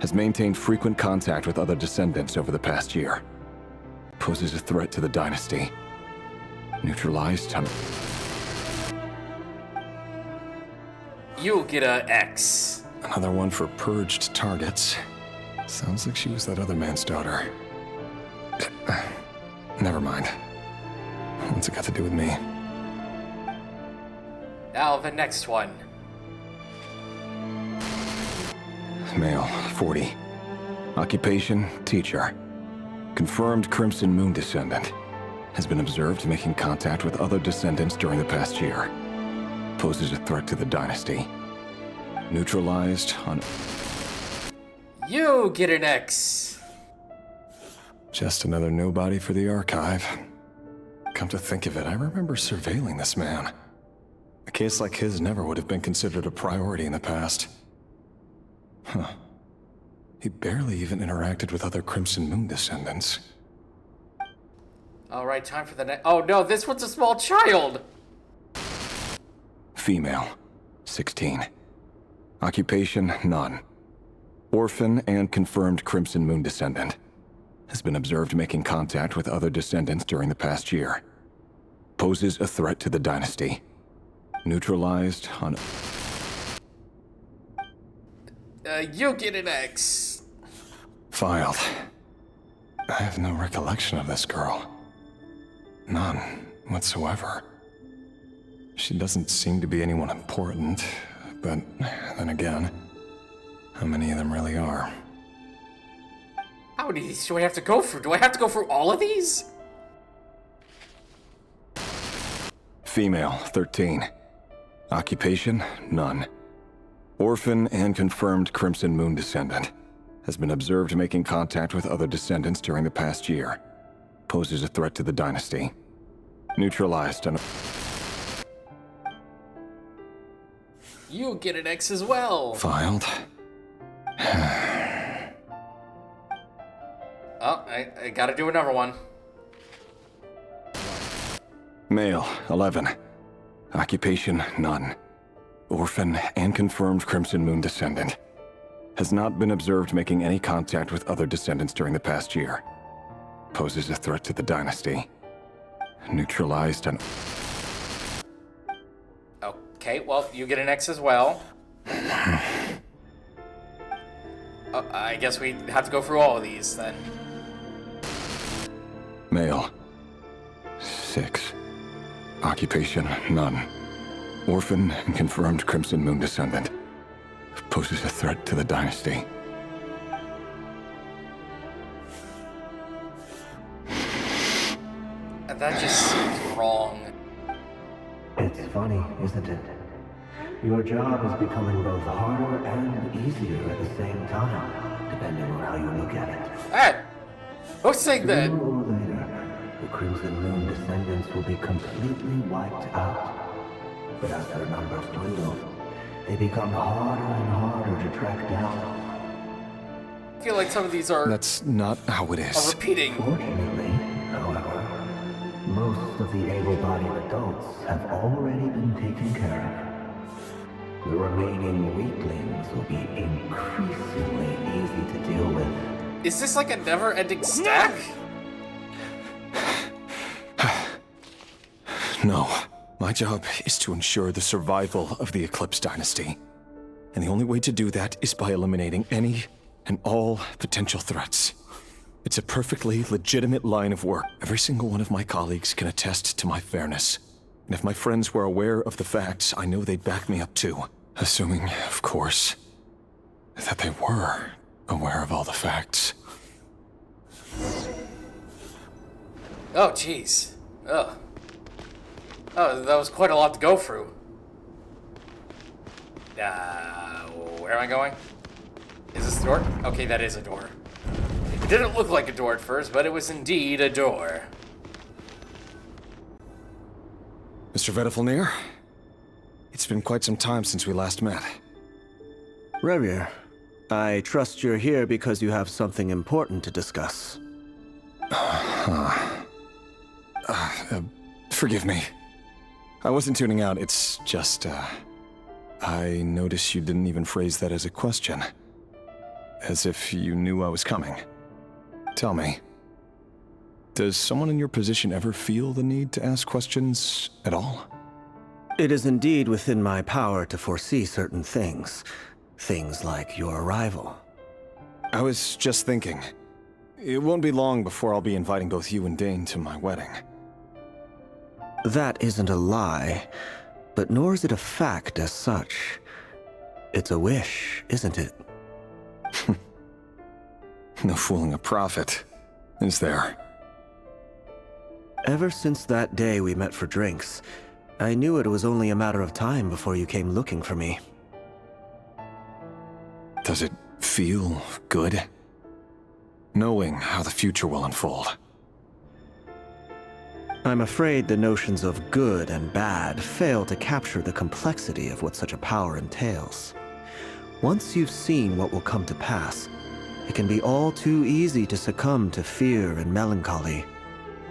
Has maintained frequent contact with other descendants over the past year. Poses a threat to the dynasty. Neutralized on... You get a X. Another one for purged targets. Sounds like she was that other man's daughter. Never mind. What's it got to do with me? Now the next one. Male, 40. Occupation, teacher. Confirmed Crimson Moon descendant. Has been observed making contact with other descendants during the past year. Poses a threat to the dynasty. Neutralized on... You get an X. Just another nobody for the archive. Come to think of it, I remember surveilling this man. A case like his never would have been considered a priority in the past. Huh. He barely even interacted with other Crimson Moon descendants. Alright, time for the next... Oh no, this one's a small child! Female, 16. Occupation, none. Orphan and confirmed Crimson Moon descendant. Has been observed making contact with other descendants during the past year. Poses a threat to the dynasty. Neutralized on... You get an X. Filed. I have no recollection of this girl. None whatsoever. She doesn't seem to be anyone important, but then again, how many of them really are? How many of these do I have to go through? Do I have to go through all of these? Female, 13. Occupation, none. Orphan and confirmed Crimson Moon descendant. Has been observed making contact with other descendants during the past year. Poses a threat to the dynasty. Neutralized on... You get an X as well. Filed. Oh, I gotta do another one. Male, 11. Occupation, none. Orphan and confirmed Crimson Moon descendant. Has not been observed making any contact with other descendants during the past year. Poses a threat to the dynasty. Neutralized on... Okay, well, you get an X as well. I guess we have to go through all of these, then. Male, 6. Occupation, none. Orphan and confirmed Crimson Moon descendant. Poses a threat to the dynasty. That just seems wrong. It's funny, isn't it? Your job is becoming both harder and easier at the same time, depending on how you look at it. Hey! Who's saying that? Sooner or later, the Crimson Moon descendants will be completely wiped out. But as their numbers dwindle, they become harder and harder to track down. I feel like some of these are... That's not how it is. Are repeating. Fortunately, however, most of the able-bodied adults have already been taken care of. The remaining weaklings will be increasingly easy to deal with. Is this like a never-ending stack? No. My job is to ensure the survival of the Eclipse Dynasty. And the only way to do that is by eliminating any and all potential threats. It's a perfectly legitimate line of work. Every single one of my colleagues can attest to my fairness. And if my friends were aware of the facts, I know they'd back me up too. Assuming, of course, that they were aware of all the facts. Oh, jeez. Ugh. Oh, that was quite a lot to go through. Where am I going? Is this a door? Okay, that is a door. It didn't look like a door at first, but it was indeed a door. Mr. Vedifalnir, it's been quite some time since we last met. Rerir, I trust you're here because you have something important to discuss. Forgive me. I wasn't tuning out, it's just, I noticed you didn't even phrase that as a question. As if you knew I was coming. Tell me, does someone in your position ever feel the need to ask questions at all? It is indeed within my power to foresee certain things. Things like your arrival. I was just thinking. It won't be long before I'll be inviting both you and Dane to my wedding. That isn't a lie, but nor is it a fact as such. It's a wish, isn't it? No fooling a prophet, is there? Ever since that day we met for drinks, I knew it was only a matter of time before you came looking for me. Does it feel good? Knowing how the future will unfold. I'm afraid the notions of good and bad fail to capture the complexity of what such a power entails. Once you've seen what will come to pass, it can be all too easy to succumb to fear and melancholy.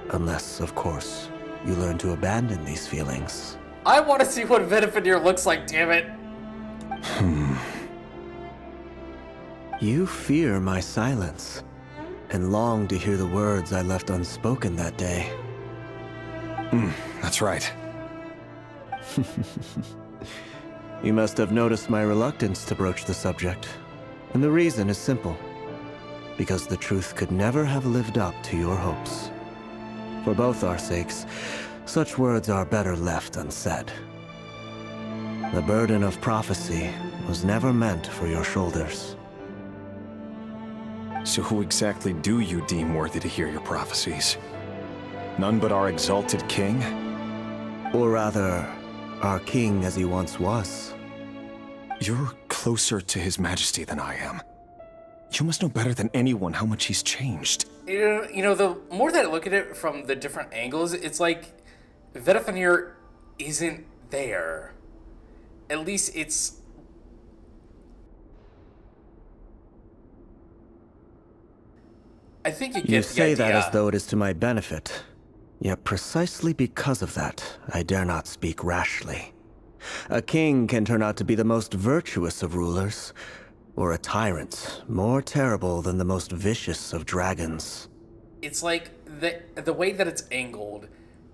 Unless, of course, you learn to abandon these feelings. I want to see what Vedifalnir looks like, damn it. You fear my silence, and long to hear the words I left unspoken that day. That's right. You must have noticed my reluctance to broach the subject. And the reason is simple. Because the truth could never have lived up to your hopes. For both our sakes, such words are better left unsaid. The burden of prophecy was never meant for your shoulders. So who exactly do you deem worthy to hear your prophecies? None but our exalted king? Or rather, our king as he once was. You're closer to his majesty than I am. You must know better than anyone how much he's changed. You know, the more that I look at it from the different angles, it's like Vedifalnir isn't there. At least it's... I think you get the idea. You say that as though it is to my benefit. Yet precisely because of that, I dare not speak rashly. A king can turn out to be the most virtuous of rulers, or a tyrant more terrible than the most vicious of dragons. It's like the way that it's angled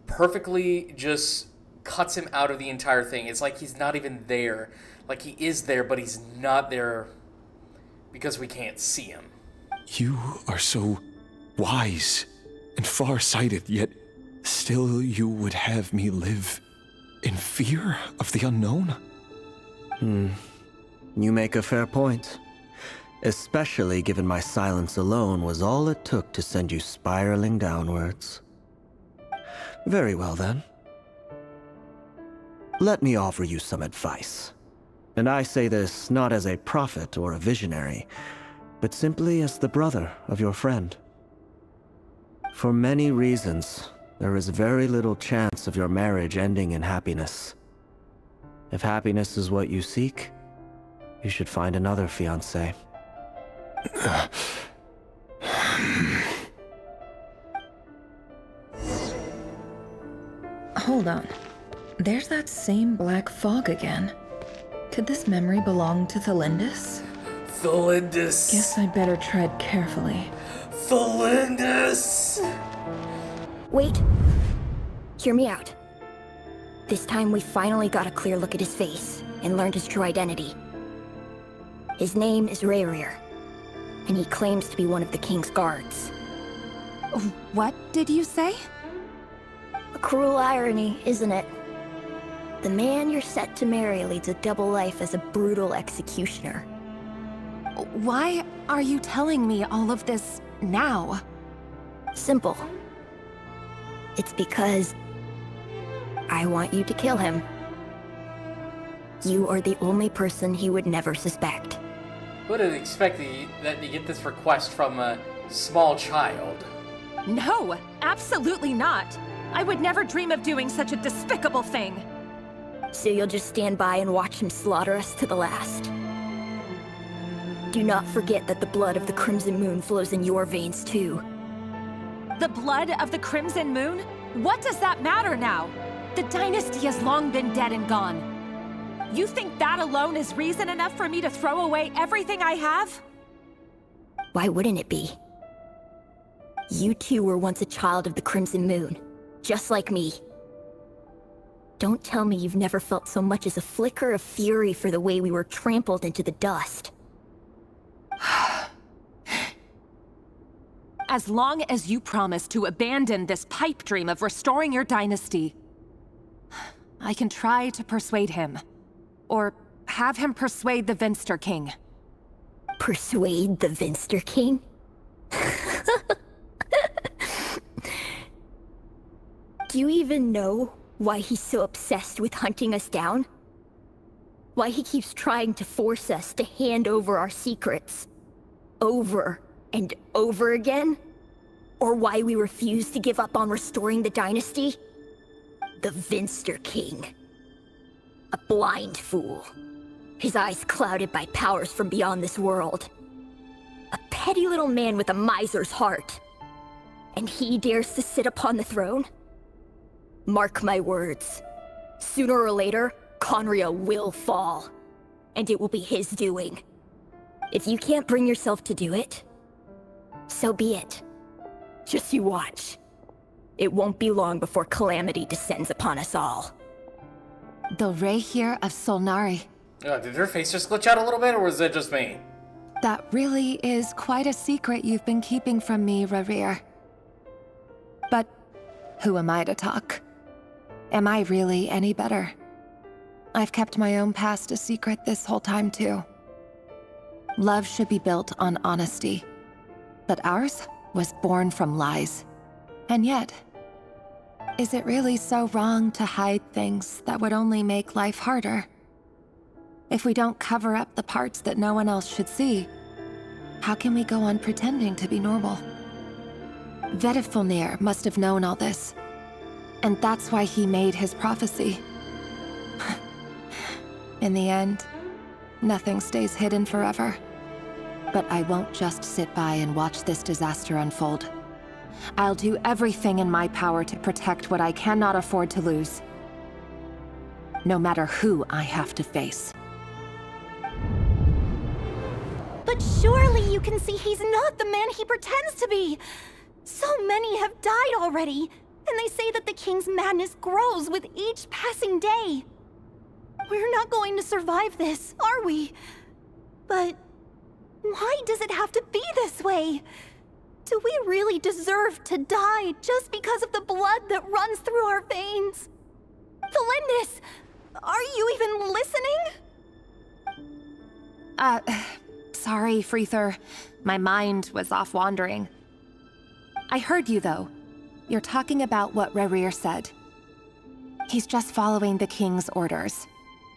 perfectly just cuts him out of the entire thing. It's like he's not even there. Like he is there, but he's not there because we can't see him. You are so wise and far-sighted, yet still you would have me live in fear of the unknown? You make a fair point. Especially given my silence alone was all it took to send you spiraling downwards. Very well then. Let me offer you some advice. And I say this not as a prophet or a visionary, but simply as the brother of your friend. For many reasons, there is very little chance of your marriage ending in happiness. If happiness is what you seek, you should find another fiancé. Hold on. There's that same black fog again. Could this memory belong to Thelindis? Thelindis. Guess I'd better tread carefully. Thelindis! Wait. Hear me out. This time we finally got a clear look at his face and learned his true identity. His name is Rerir, and he claims to be one of the king's guards. What did you say? A cruel irony, isn't it? The man you're set to marry leads a double life as a brutal executioner. Why are you telling me all of this now? Simple. It's because I want you to kill him. You are the only person he would never suspect. Who would have expected that you get this request from a small child? No, absolutely not. I would never dream of doing such a despicable thing. So you'll just stand by and watch him slaughter us to the last. Do not forget that the blood of the Crimson Moon flows in your veins too. The blood of the Crimson Moon? What does that matter now? The dynasty has long been dead and gone. You think that alone is reason enough for me to throw away everything I have? Why wouldn't it be? You two were once a child of the Crimson Moon, just like me. Don't tell me you've never felt so much as a flicker of fury for the way we were trampled into the dust. As long as you promise to abandon this pipe dream of restoring your dynasty, I can try to persuade him. Or have him persuade the Vinster King. Persuade the Vinster King? Do you even know why he's so obsessed with hunting us down? Why he keeps trying to force us to hand over our secrets? Over and over again? Or why we refuse to give up on restoring the dynasty? The Vinster King. A blind fool. His eyes clouded by powers from beyond this world. A petty little man with a miser's heart. And he dares to sit upon the throne? Mark my words. Sooner or later, Conria will fall. And it will be his doing. If you can't bring yourself to do it, so be it. Just you watch. It won't be long before calamity descends upon us all. The Rerir of Solnari. Did her face just glitch out a little bit, or was it just me? That really is quite a secret you've been keeping from me, Rerir. But who am I to talk? Am I really any better? I've kept my own past a secret this whole time, too. Love should be built on honesty. But ours was born from lies. And yet, is it really so wrong to hide things that would only make life harder? If we don't cover up the parts that no one else should see, how can we go on pretending to be normal? Vedifulnir must have known all this. And that's why he made his prophecy. In the end, nothing stays hidden forever. But I won't just sit by and watch this disaster unfold. I'll do everything in my power to protect what I cannot afford to lose. No matter who I have to face. But surely you can see he's not the man he pretends to be! So many have died already, and they say that the king's madness grows with each passing day. We're not going to survive this, are we? But why does it have to be this way? Do we really deserve to die just because of the blood that runs through our veins? Felindis, are you even listening? Sorry, Freether. My mind was off wandering. I heard you, though. You're talking about what Rerir said. He's just following the king's orders.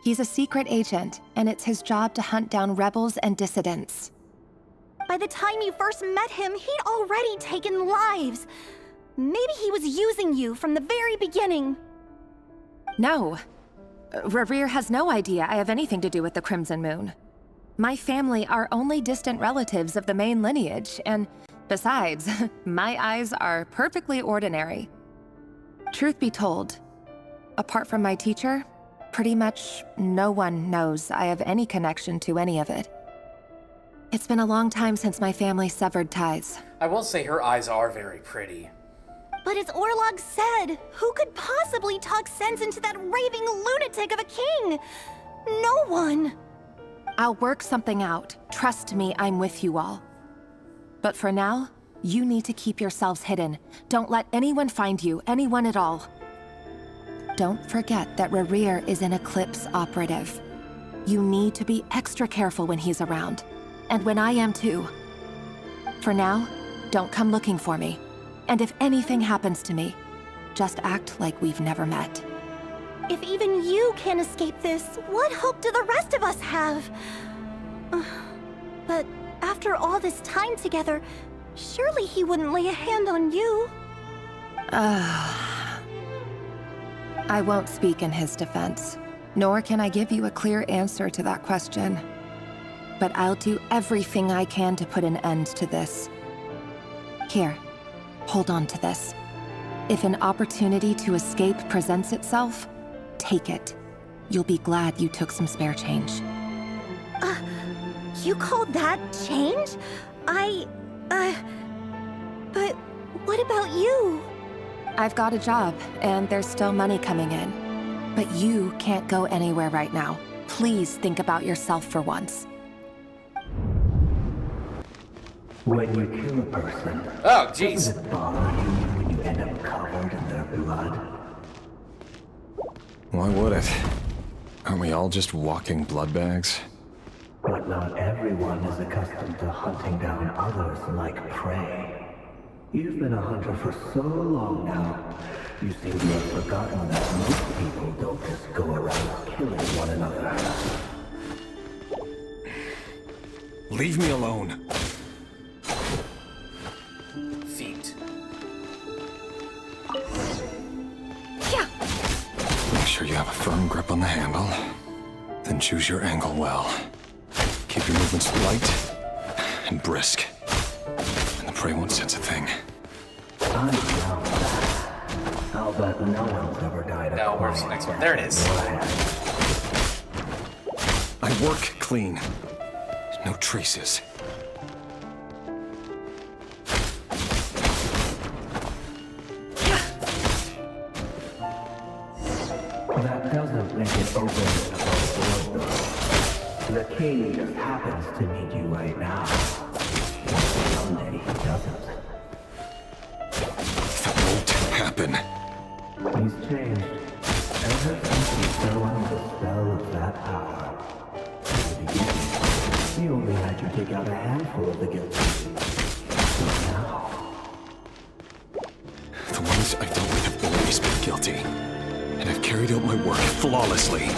He's a secret agent, and it's his job to hunt down rebels and dissidents. By the time you first met him, he'd already taken lives. Maybe he was using you from the very beginning. No. Rerir has no idea I have anything to do with the Crimson Moon. My family are only distant relatives of the main lineage, and besides, my eyes are perfectly ordinary. Truth be told, apart from my teacher, pretty much no one knows I have any connection to any of it. It's been a long time since my family severed ties. I will say her eyes are very pretty. But as Orlog said, who could possibly talk sense into that raving lunatic of a king? No one. I'll work something out. Trust me, I'm with you all. But for now, You need to keep yourselves hidden. Don't let anyone find you, anyone at all. Don't forget that Rerir is an Eclipse operative. You need to be extra careful when he's around. And when I am too. For now, don't come looking for me. And if anything happens to me, just act like we've never met. If even you can't escape this, what hope do the rest of us have? But after all this time together, surely he wouldn't lay a hand on you. I won't speak in his defense, nor can I give you a clear answer to that question. But I'll do everything I can to put an end to this. Here, hold on to this. If an opportunity to escape presents itself, take it. You'll be glad you took some spare change. You call that change? But what about you? I've got a job, and there's still money coming in. But you can't go anywhere right now. Please think about yourself for once. When you kill a person, Oh, jeez. does it bother you when you end up covered in their blood? Why would it? Aren't we all just walking blood bags? But not everyone is accustomed to hunting down others like prey. You've been a hunter for so long now, you seem to have forgotten that most people don't just go around killing one another. Leave me alone. Feet. Make sure you have a firm grip on the handle. Then choose your angle well. Keep your movements light and brisk. And the prey won't sense a thing. I'm down with that. I'll bet no one's ever died of Now, where's the next one? There it is. I work clean. No traces. That doesn't make it open above board, though. The king just happens to need you right now. Someday he doesn't. That won't happen. He's changed. Ever since he fell under the spell of that power. In the beginning, he only had you take out a handful of the guilty. But now... The ones I dealt with have always been guilty. And I've carried out my work flawlessly.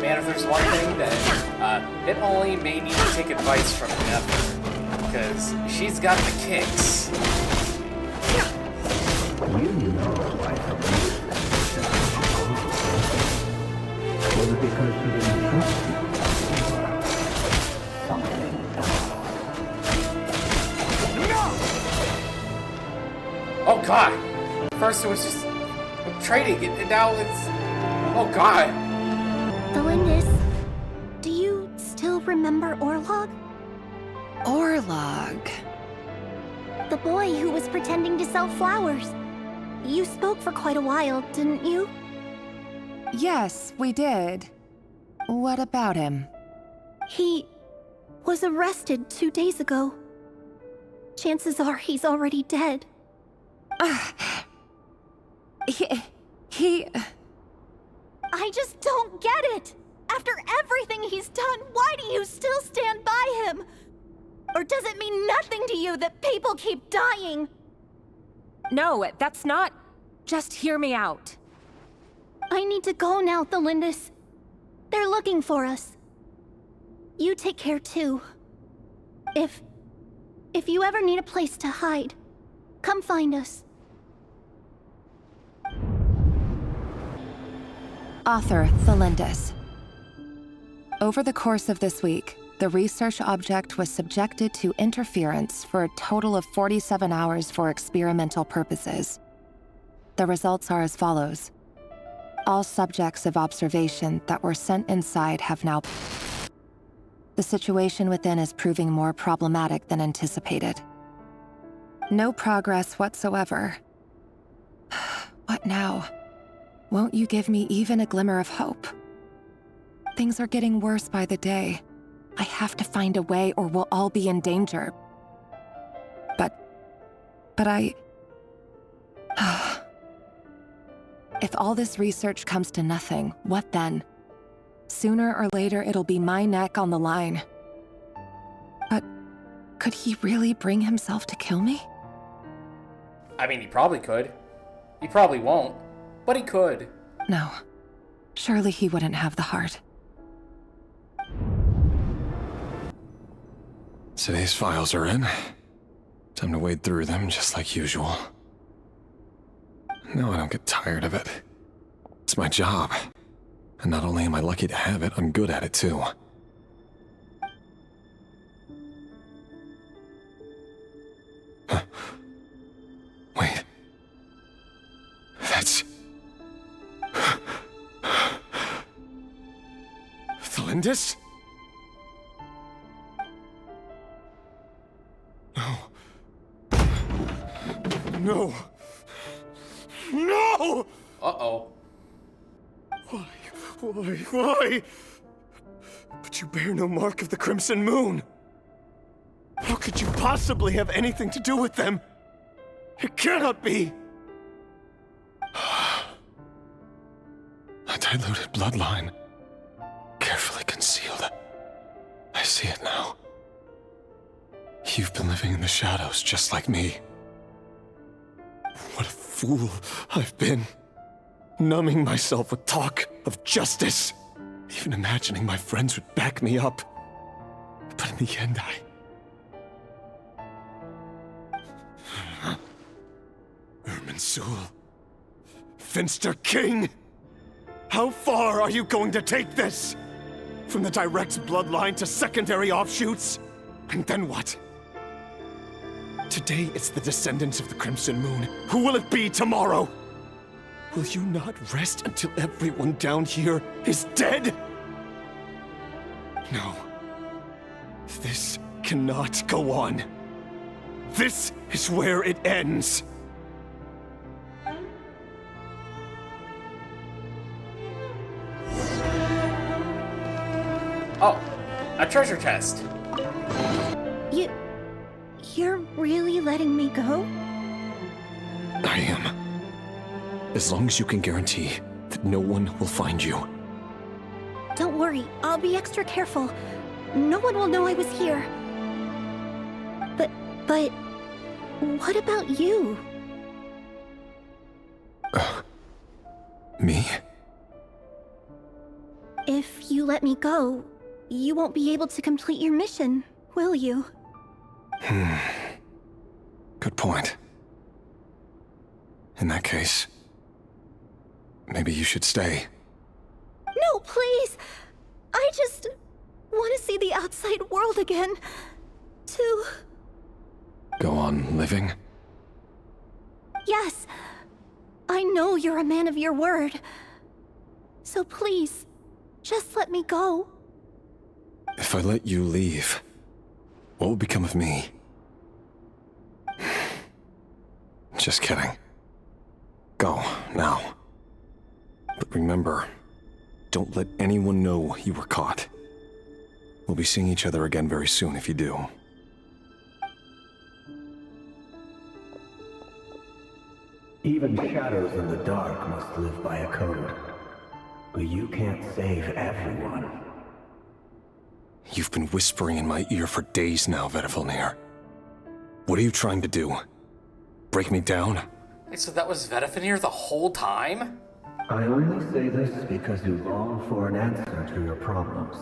Man, if there's one thing that it only may need to take advice from Nefer, because she's got the kicks. You know why somebody was it because she didn't trust you? Or something else? Oh god! First it was just trading, and now it's... Oh god! Valindis, do you still remember Orlog? Orlog. The boy who was pretending to sell flowers. You spoke for quite a while, didn't you? Yes, we did. What about him? He was arrested 2 days ago. Chances are he's already dead. He... I just don't get it! After everything he's done, why do you still stand by him? Or does it mean nothing to you that people keep dying? No, that's not... Just hear me out. I need to go now, Thalindis. They're looking for us. You take care too. If you ever need a place to hide, come find us. Author Thalindis. Over the course of this week, the research object was subjected to interference for a total of 47 hours for experimental purposes. The results are as follows. All subjects of observation that were sent inside have now... The situation within is proving more problematic than anticipated. No progress whatsoever. What now? Won't you give me even a glimmer of hope? Things are getting worse by the day. I have to find a way or we'll all be in danger. But I... If all this research comes to nothing, what then? Sooner or later, it'll be my neck on the line. But could he really bring himself to kill me? I mean, he probably could. He probably won't, but he could. No. Surely he wouldn't have the heart. Today's files are in. Time to wade through them just like usual. No, I don't get tired of it. It's my job. And not only am I lucky to have it, I'm good at it too. Huh. Wait. That's... Thalindis? No. No. No! Uh-oh. Why? But you bear no mark of the Crimson Moon. How could you possibly have anything to do with them? It cannot be! A diluted bloodline. Carefully concealed. I see it now. You've been living in the shadows just like me. What a fool I've been. Numbing myself with talk of justice. Even imagining my friends would back me up. But in the end, Irminsul. Finster King! How far are you going to take this? From the direct bloodline to secondary offshoots? And then what? Today it's the descendants of the Crimson Moon. Who will it be tomorrow? Will you not rest until everyone down here is dead? No. This cannot go on. This is where it ends. Oh, a treasure chest. You're really letting me go? I am. As long as you can guarantee that no one will find you. Don't worry, I'll be extra careful. No one will know I was here. But what about you? Me? If you let me go, you won't be able to complete your mission, will you? Good point. In that case, maybe you should stay. No, please! I just want to see the outside world again. To... Go on living? Yes. I know you're a man of your word. So please, just let me go. If I let you leave, what will become of me? Just kidding. Go, now. But remember, don't let anyone know you were caught. We'll be seeing each other again very soon if you do. Even shadows in the dark must live by a code. But you can't save everyone. You've been whispering in my ear for days now, Vedifilnir. What are you trying to do? Break me down? Wait, so that was Vedifilnir the whole time? I only say this because you long for an answer to your problems.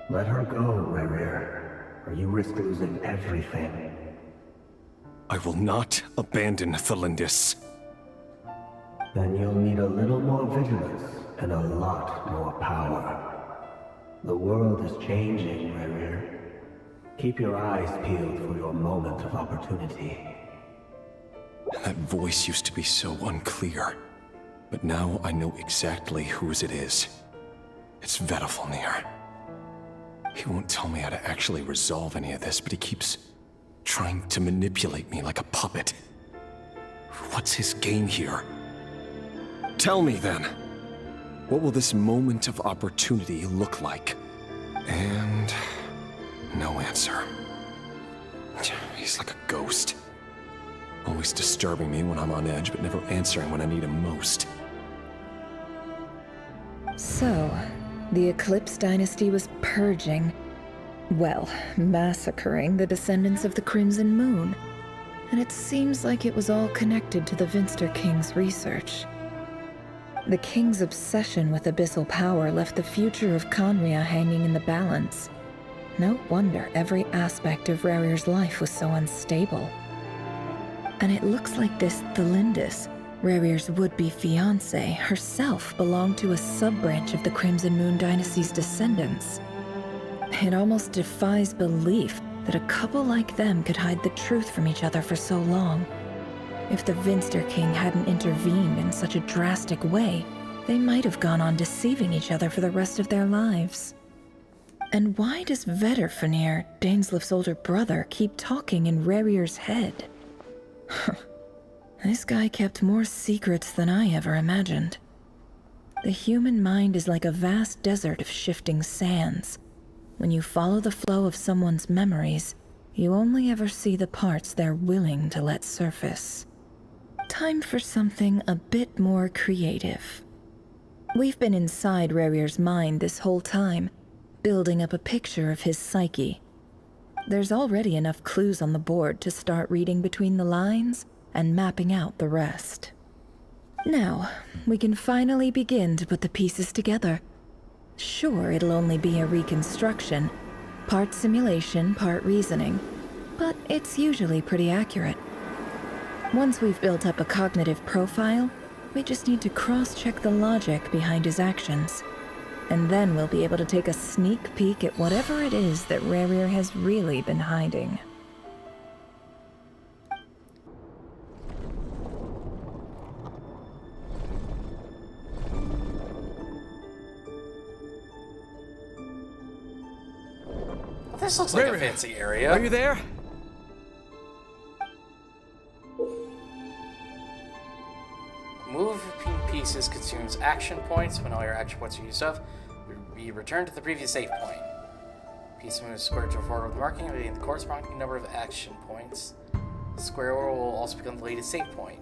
Let her go, Rerir, or you risk losing everything. I will not abandon Thalindis. Then you'll need a little more vigilance and a lot more power. The world is changing, Rerir. Keep your eyes peeled for your moment of opportunity. That voice used to be so unclear, but now I know exactly whose it is. It's Vedifilnir. He won't tell me how to actually resolve any of this, but he keeps trying to manipulate me like a puppet. What's his game here? Tell me then, what will this moment of opportunity look like? And no answer. He's like a ghost. Always disturbing me when I'm on edge, but never answering when I need him most. So, the Eclipse Dynasty was purging, well, massacring the descendants of the Crimson Moon. And it seems like it was all connected to the Vinster King's research. The King's obsession with abyssal power left the future of Conria hanging in the balance. No wonder every aspect of Rerir's life was so unstable. And it looks like this Thelindis, Rerir's would-be fiancée, herself belonged to a sub-branch of the Crimson Moon Dynasty's descendants. It almost defies belief that a couple like them could hide the truth from each other for so long. If the Vinster King hadn't intervened in such a drastic way, they might have gone on deceiving each other for the rest of their lives. And why does Vedderfanir, Dainslif's older brother, keep talking in Rerir's head? This guy kept more secrets than I ever imagined. The human mind is like a vast desert of shifting sands. When you follow the flow of someone's memories, you only ever see the parts they're willing to let surface. Time for something a bit more creative. We've been inside Rerir's mind this whole time, building up a picture of his psyche. There's already enough clues on the board to start reading between the lines and mapping out the rest. Now, we can finally begin to put the pieces together. Sure, it'll only be a reconstruction, part simulation, part reasoning, but it's usually pretty accurate. Once we've built up a cognitive profile, we just need to cross-check the logic behind his actions. And then we'll be able to take a sneak peek at whatever it is that Rerir has really been hiding. This looks like a fancy area. Are you there? Moving pieces consumes action points. When all your action points are used up, be returned to the previous save point. Piece moves square to forward with marking, and the corresponding number of action points. The square will also become the latest save point.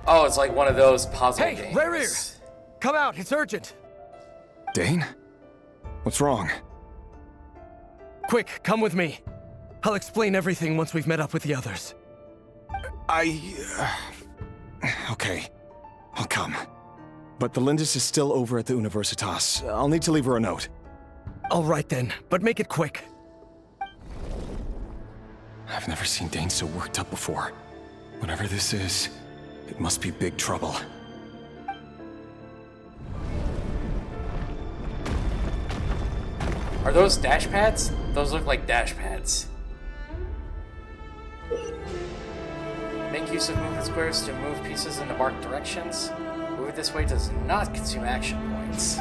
Oh, it's like one of those puzzle games. Hey, Rerir! Come out, it's urgent! Dane? What's wrong? Quick, come with me. I'll explain everything once we've met up with the others. Okay. I'll come. But the Lindis is still over at the Universitas. I'll need to leave her a note. All right then, but make it quick. I've never seen Dane so worked up before. Whatever this is, it must be big trouble. Are those dash pads? Those look like dash pads. Make use of movement squares to move pieces in the marked directions. Move this way does not consume action points.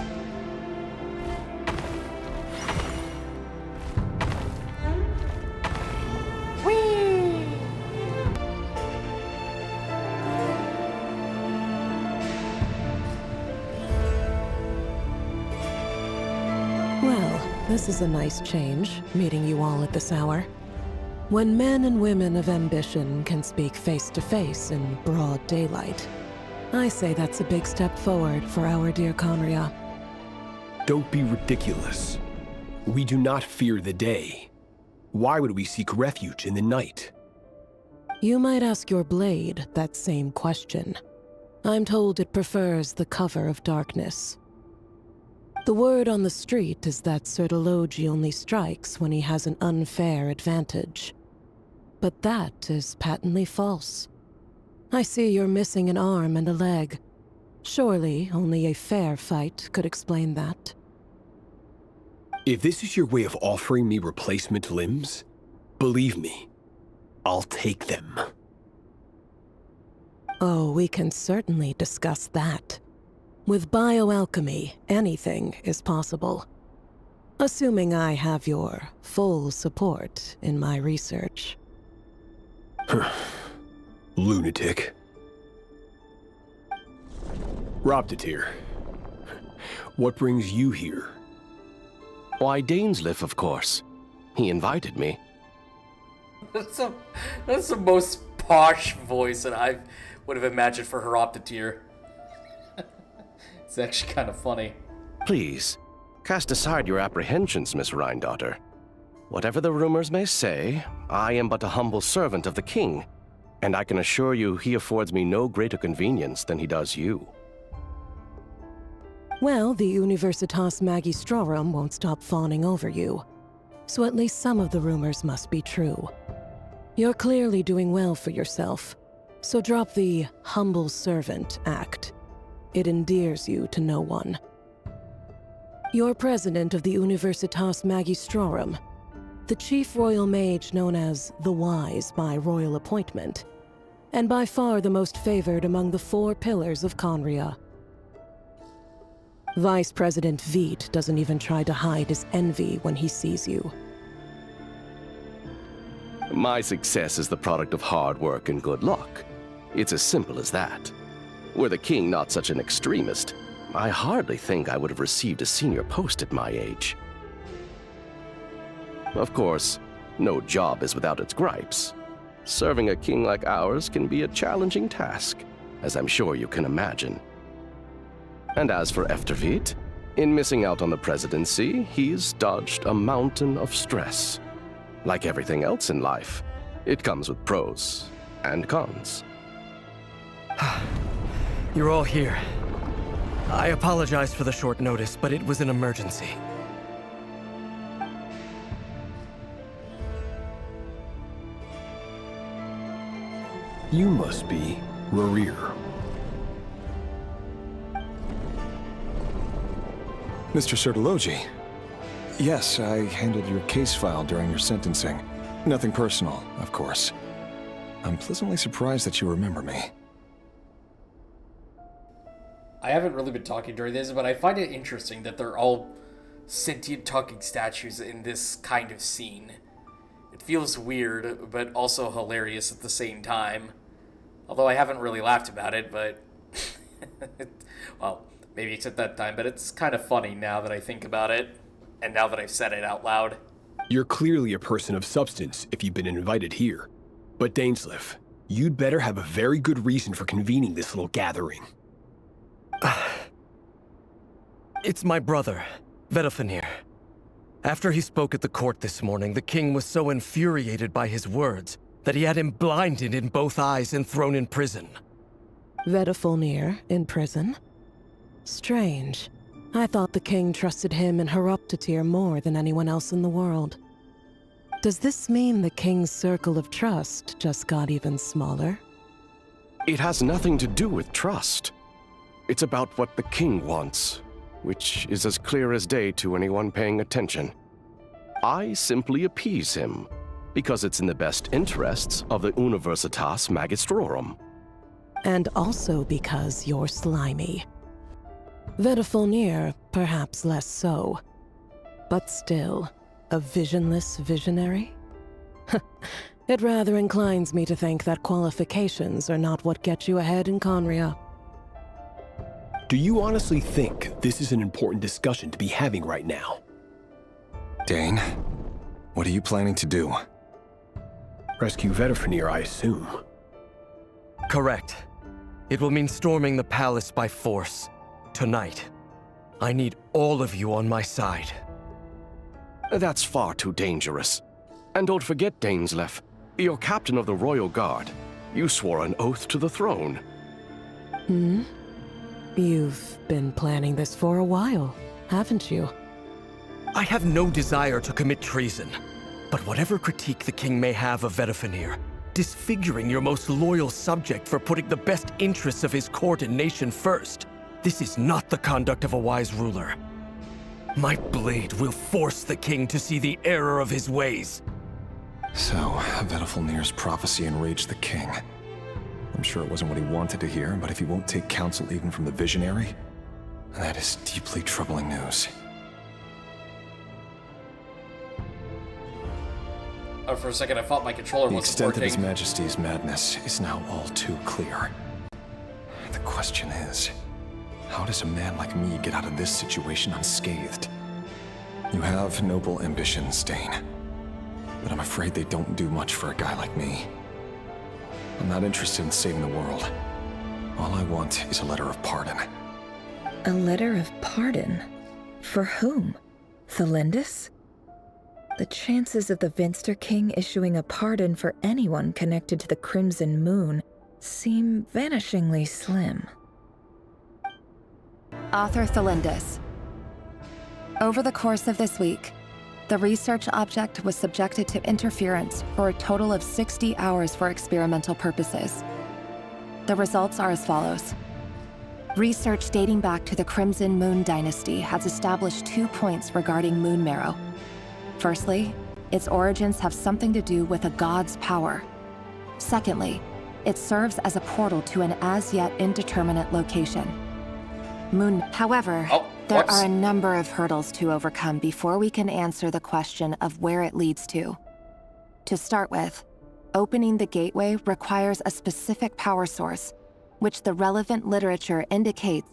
Whee! Well, this is a nice change, meeting you all at this hour. When men and women of ambition can speak face to face in broad daylight, I say that's a big step forward for our dear Conria. Don't be ridiculous. We do not fear the day. Why would we seek refuge in the night? You might ask your blade that same question. I'm told it prefers the cover of darkness. The word on the street is that Sir Delogi only strikes when he has an unfair advantage. But that is patently false. I see you're missing an arm and a leg. Surely only a fair fight could explain that. If this is your way of offering me replacement limbs, believe me, I'll take them. Oh, we can certainly discuss that. With bioalchemy, anything is possible. Assuming I have your full support in my research. Lunatic. Roptatir, what brings you here? Why, Dainsleif, of course. He invited me. That's the most posh voice that I would have imagined for Heroptatir. It's actually kind of funny. Please, cast aside your apprehensions, Miss Rhine-daughter. Whatever the rumors may say, I am but a humble servant of the king, and I can assure you he affords me no greater convenience than he does you. Well, the Universitas Magistrorum won't stop fawning over you. So at least some of the rumors must be true. You're clearly doing well for yourself, so drop the humble servant act. It endears you to no one. You're president of the Universitas Magistrorum, the chief royal mage known as the Wise by royal appointment, and by far the most favored among the 4 pillars of Conria. Vice President Veit doesn't even try to hide his envy when he sees you. My success is the product of hard work and good luck. It's as simple as that. Were the king not such an extremist, I hardly think I would have received a senior post at my age. Of course, no job is without its gripes. Serving a king like ours can be a challenging task, as I'm sure you can imagine. And as for Efterveit, in missing out on the presidency, he's dodged a mountain of stress. Like everything else in life, it comes with pros and cons. You're all here. I apologize for the short notice, but it was an emergency. You must be Rerir. Mr. Sertologi. Yes, I handled your case file during your sentencing. Nothing personal, of course. I'm pleasantly surprised that you remember me. I haven't really been talking during this, but I find it interesting that they're all sentient talking statues in this kind of scene. It feels weird, but also hilarious at the same time. Although I haven't really laughed about it, but... well, maybe except that time, but it's kind of funny now that I think about it, and now that I've said it out loud. You're clearly a person of substance if you've been invited here. But Dainsleif, you'd better have a very good reason for convening this little gathering. It's my brother, Vedalfenir. After he spoke at the court this morning, the king was so infuriated by his words that he had him blinded in both eyes and thrown in prison. Vedalfenir in prison? Strange. I thought the king trusted him and Heroptatir more than anyone else in the world. Does this mean the king's circle of trust just got even smaller? It has nothing to do with trust. It's about what the king wants, which is as clear as day to anyone paying attention. I simply appease him, because it's in the best interests of the Universitas Magistrorum. And also because you're slimy. Vedalfenir, perhaps less so. But still, a visionless visionary? It rather inclines me to think that qualifications are not what get you ahead in Conria. Do you honestly think this is an important discussion to be having right now? Dane, what are you planning to do? Rescue Vedalfenir, I assume. Correct. It will mean storming the palace by force. Tonight. I need all of you on my side. That's far too dangerous. And don't forget, Dainsleif, you're captain of the Royal Guard. You swore an oath to the throne. You've been planning this for a while, haven't you? I have no desire to commit treason. But whatever critique the king may have of Vedalfenir, disfiguring your most loyal subject for putting the best interests of his court and nation first, this is not the conduct of a wise ruler. My blade will force the king to see the error of his ways. So, Vedalfenir's prophecy enraged the king. I'm sure it wasn't what he wanted to hear, but if he won't take counsel even from the visionary, That is deeply troubling news. Oh, for a second I thought my controller The wasn't extent of working. His Majesty's madness is now all too clear. The question is, how does a man like me get out of this situation unscathed? You have noble ambitions, Dane, but I'm afraid they don't do much for a guy like me. I'm not interested in saving the world. All I want is a letter of pardon. A letter of pardon? For whom? Thelindis? The chances of the Vinster King issuing a pardon for anyone connected to the Crimson Moon seem vanishingly slim. Author Thelindis. Over the course of this week, the research object was subjected to interference for a total of 60 hours for experimental purposes. The results are as follows. Research dating back to the Crimson Moon Dynasty has established 2 points regarding moon marrow. Firstly, its origins have something to do with a god's power. Secondly, it serves as a portal to an as-yet indeterminate location. However, there are a number of hurdles to overcome before we can answer the question of where it leads to. To start with, opening the gateway requires a specific power source, which the relevant literature indicates.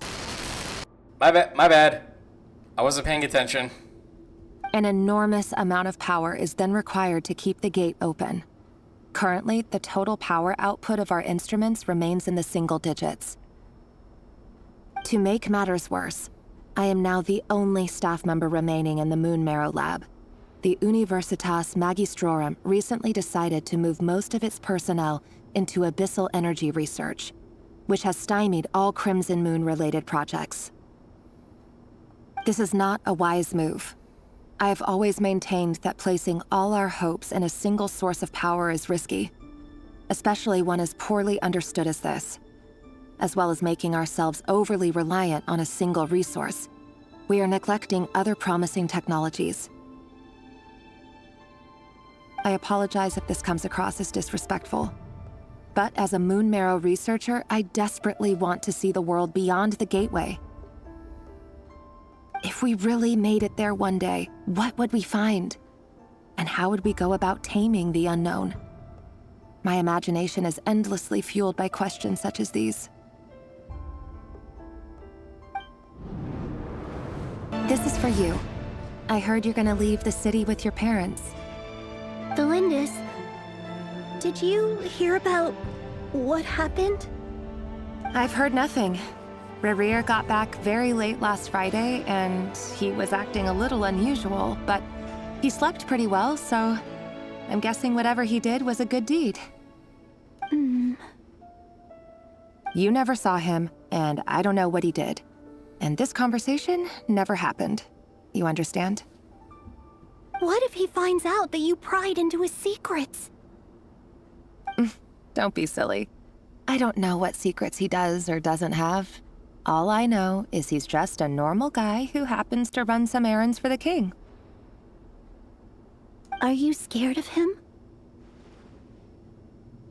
My bad. I wasn't paying attention. An enormous amount of power is then required to keep the gate open. Currently, the total power output of our instruments remains in the single digits. To make matters worse, I am now the only staff member remaining in the Moon Marrow Lab. The Universitas Magistrorum recently decided to move most of its personnel into abyssal energy research, which has stymied all Crimson Moon-related projects. This is not a wise move. I have always maintained that placing all our hopes in a single source of power is risky, especially one as poorly understood as this. As well as making ourselves overly reliant on a single resource, we are neglecting other promising technologies. I apologize if this comes across as disrespectful, but as a Moon Marrow researcher, I desperately want to see the world beyond the gateway. If we really made it there one day, what would we find? And how would we go about taming the unknown? My imagination is endlessly fueled by questions such as these. This is for you. I heard you're gonna leave the city with your parents. Thelindis, did you hear about what happened? I've heard nothing. Rerir got back very late last Friday, and he was acting a little unusual, but he slept pretty well, so I'm guessing whatever he did was a good deed. You never saw him, and I don't know what he did. And this conversation never happened. You understand? What if he finds out that you pried into his secrets? Don't be silly. I don't know what secrets he does or doesn't have. All I know is he's just a normal guy who happens to run some errands for the king. Are you scared of him?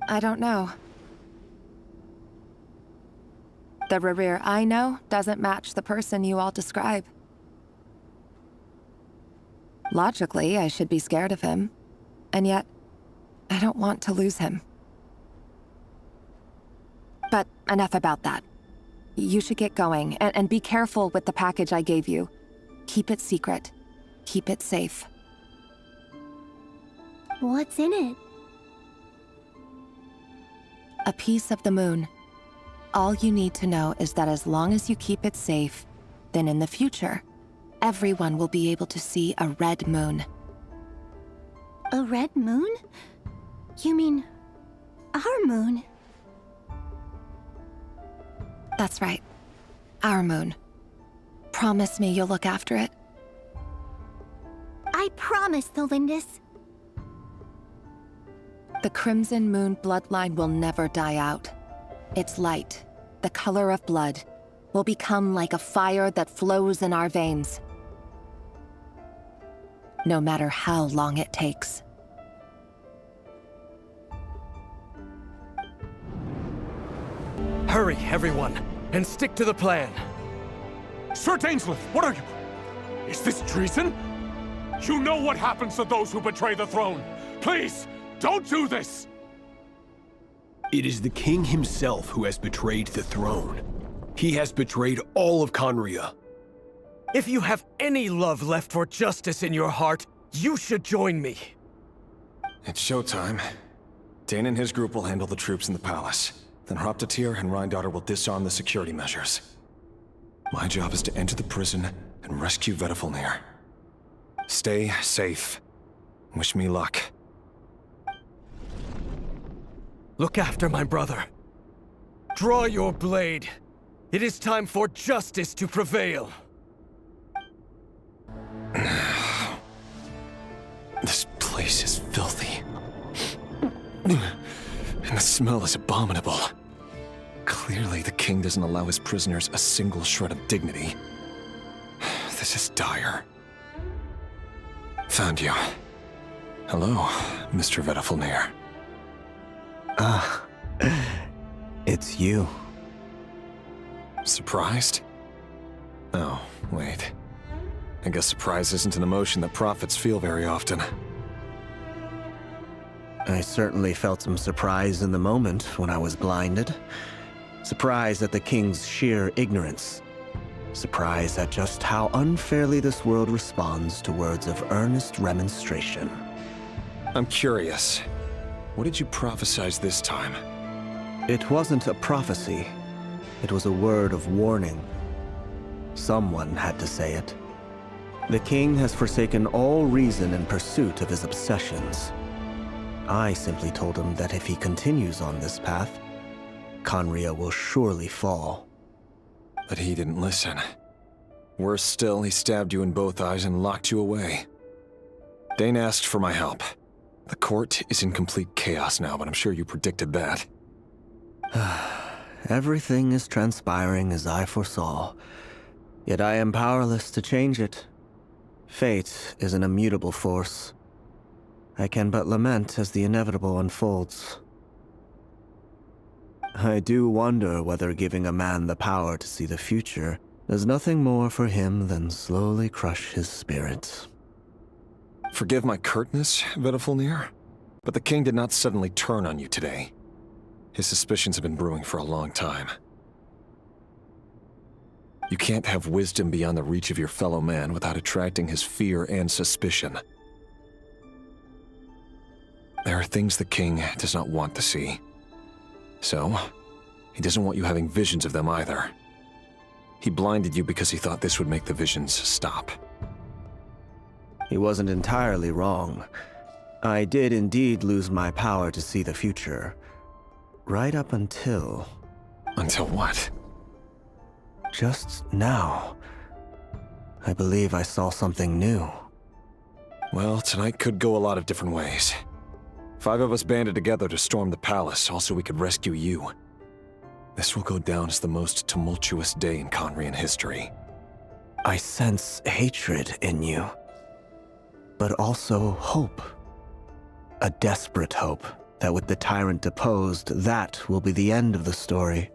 I don't know. The Rerir I know doesn't match the person you all describe. Logically, I should be scared of him. And yet, I don't want to lose him. But enough about that. You should get going, and be careful with the package I gave you. Keep it secret. Keep it safe. What's in it? A piece of the moon. All you need to know is that as long as you keep it safe, then in the future, everyone will be able to see a red moon. A red moon? You mean our moon? That's right. Our moon. Promise me you'll look after it. I promise, Thelindis. The Crimson Moon bloodline will never die out. Its light, the color of blood, will become like a fire that flows in our veins. No matter how long it takes. Hurry, everyone, and stick to the plan. Sir Dainsleif, what are you? Is this treason? You know what happens to those who betray the throne. Please, don't do this! It is the king himself who has betrayed the throne. He has betrayed all of Conria. If you have any love left for justice in your heart, you should join me. It's showtime. Dane and his group will handle the troops in the palace. Then Hraptatyr and Rhindaughter will disarm the security measures. My job is to enter the prison and rescue Vedifalnir. Stay safe. Wish me luck. Look after my brother. Draw your blade. It is time for justice to prevail. This place is filthy. And the smell is abominable. Clearly, the king doesn't allow his prisoners a single shred of dignity. This is dire. Found you. Hello, Mr. Vedifalnir. Ah, it's you. Surprised? Oh, wait. I guess surprise isn't an emotion that prophets feel very often. I certainly felt some surprise in the moment when I was blinded. Surprise at the king's sheer ignorance. Surprise at just how unfairly this world responds to words of earnest remonstration. I'm curious. What did you prophesize this time? It wasn't a prophecy. It was a word of warning. Someone had to say it. The king has forsaken all reason in pursuit of his obsessions. I simply told him that if he continues on this path, Conria will surely fall. But he didn't listen. Worse still, he stabbed you in both eyes and locked you away. Dane asked for my help. The court is in complete chaos now, but I'm sure you predicted that. Everything is transpiring as I foresaw, yet I am powerless to change it. Fate is an immutable force. I can but lament as the inevitable unfolds. I do wonder whether giving a man the power to see the future does nothing more for him than slowly crush his spirit. Forgive my curtness, Vedifalnir, but the king did not suddenly turn on you today. His suspicions have been brewing for a long time. You can't have wisdom beyond the reach of your fellow man without attracting his fear and suspicion. There are things the king does not want to see. So, he doesn't want you having visions of them either. He blinded you because he thought this would make the visions stop. He wasn't entirely wrong. I did indeed lose my power to see the future. Right up until... Until what? Just now. I believe I saw something new. Well, tonight could go a lot of different ways. 5 of us banded together to storm the palace, also we could rescue you. This will go down as the most tumultuous day in Conrian history. I sense hatred in you, but also hope. A desperate hope that with the tyrant deposed, that will be the end of the story.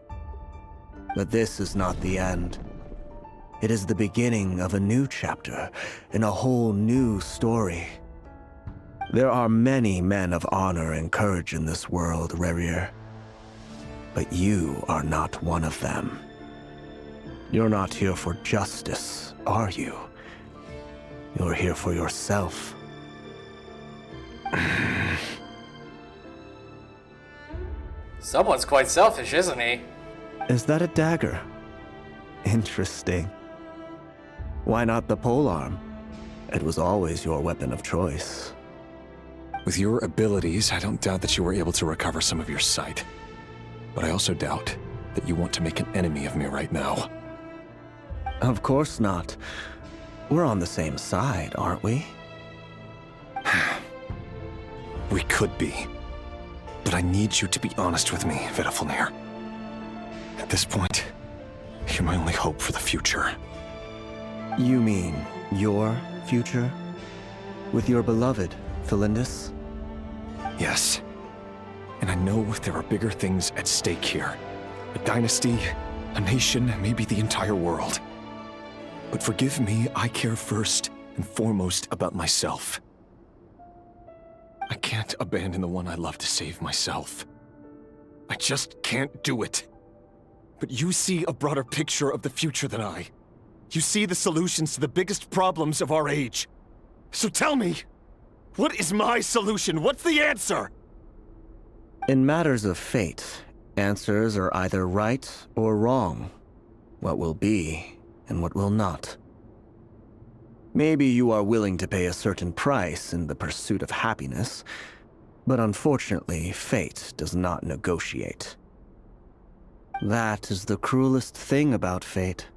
But this is not the end. It is the beginning of a new chapter, in a whole new story. There are many men of honor and courage in this world, Rerir. But you are not one of them. You're not here for justice, are you? You're here for yourself. Someone's quite selfish, isn't he? Is that a dagger? Interesting. Why not the polearm? It was always your weapon of choice. With your abilities, I don't doubt that you were able to recover some of your sight. But I also doubt that you want to make an enemy of me right now. Of course not. We're on the same side, aren't we? We could be. But I need you to be honest with me, Vedifalnir. At this point, you're my only hope for the future. You mean your future? With your beloved, Felindis? Yes. And I know there are bigger things at stake here. A dynasty, a nation, maybe the entire world. But forgive me, I care first and foremost about myself. I can't abandon the one I love to save myself. I just can't do it. But you see a broader picture of the future than I. You see the solutions to the biggest problems of our age. So tell me, what is my solution? What's the answer? In matters of fate, answers are either right or wrong. What will be and what will not. Maybe you are willing to pay a certain price in the pursuit of happiness, but unfortunately, fate does not negotiate. That is the cruelest thing about fate.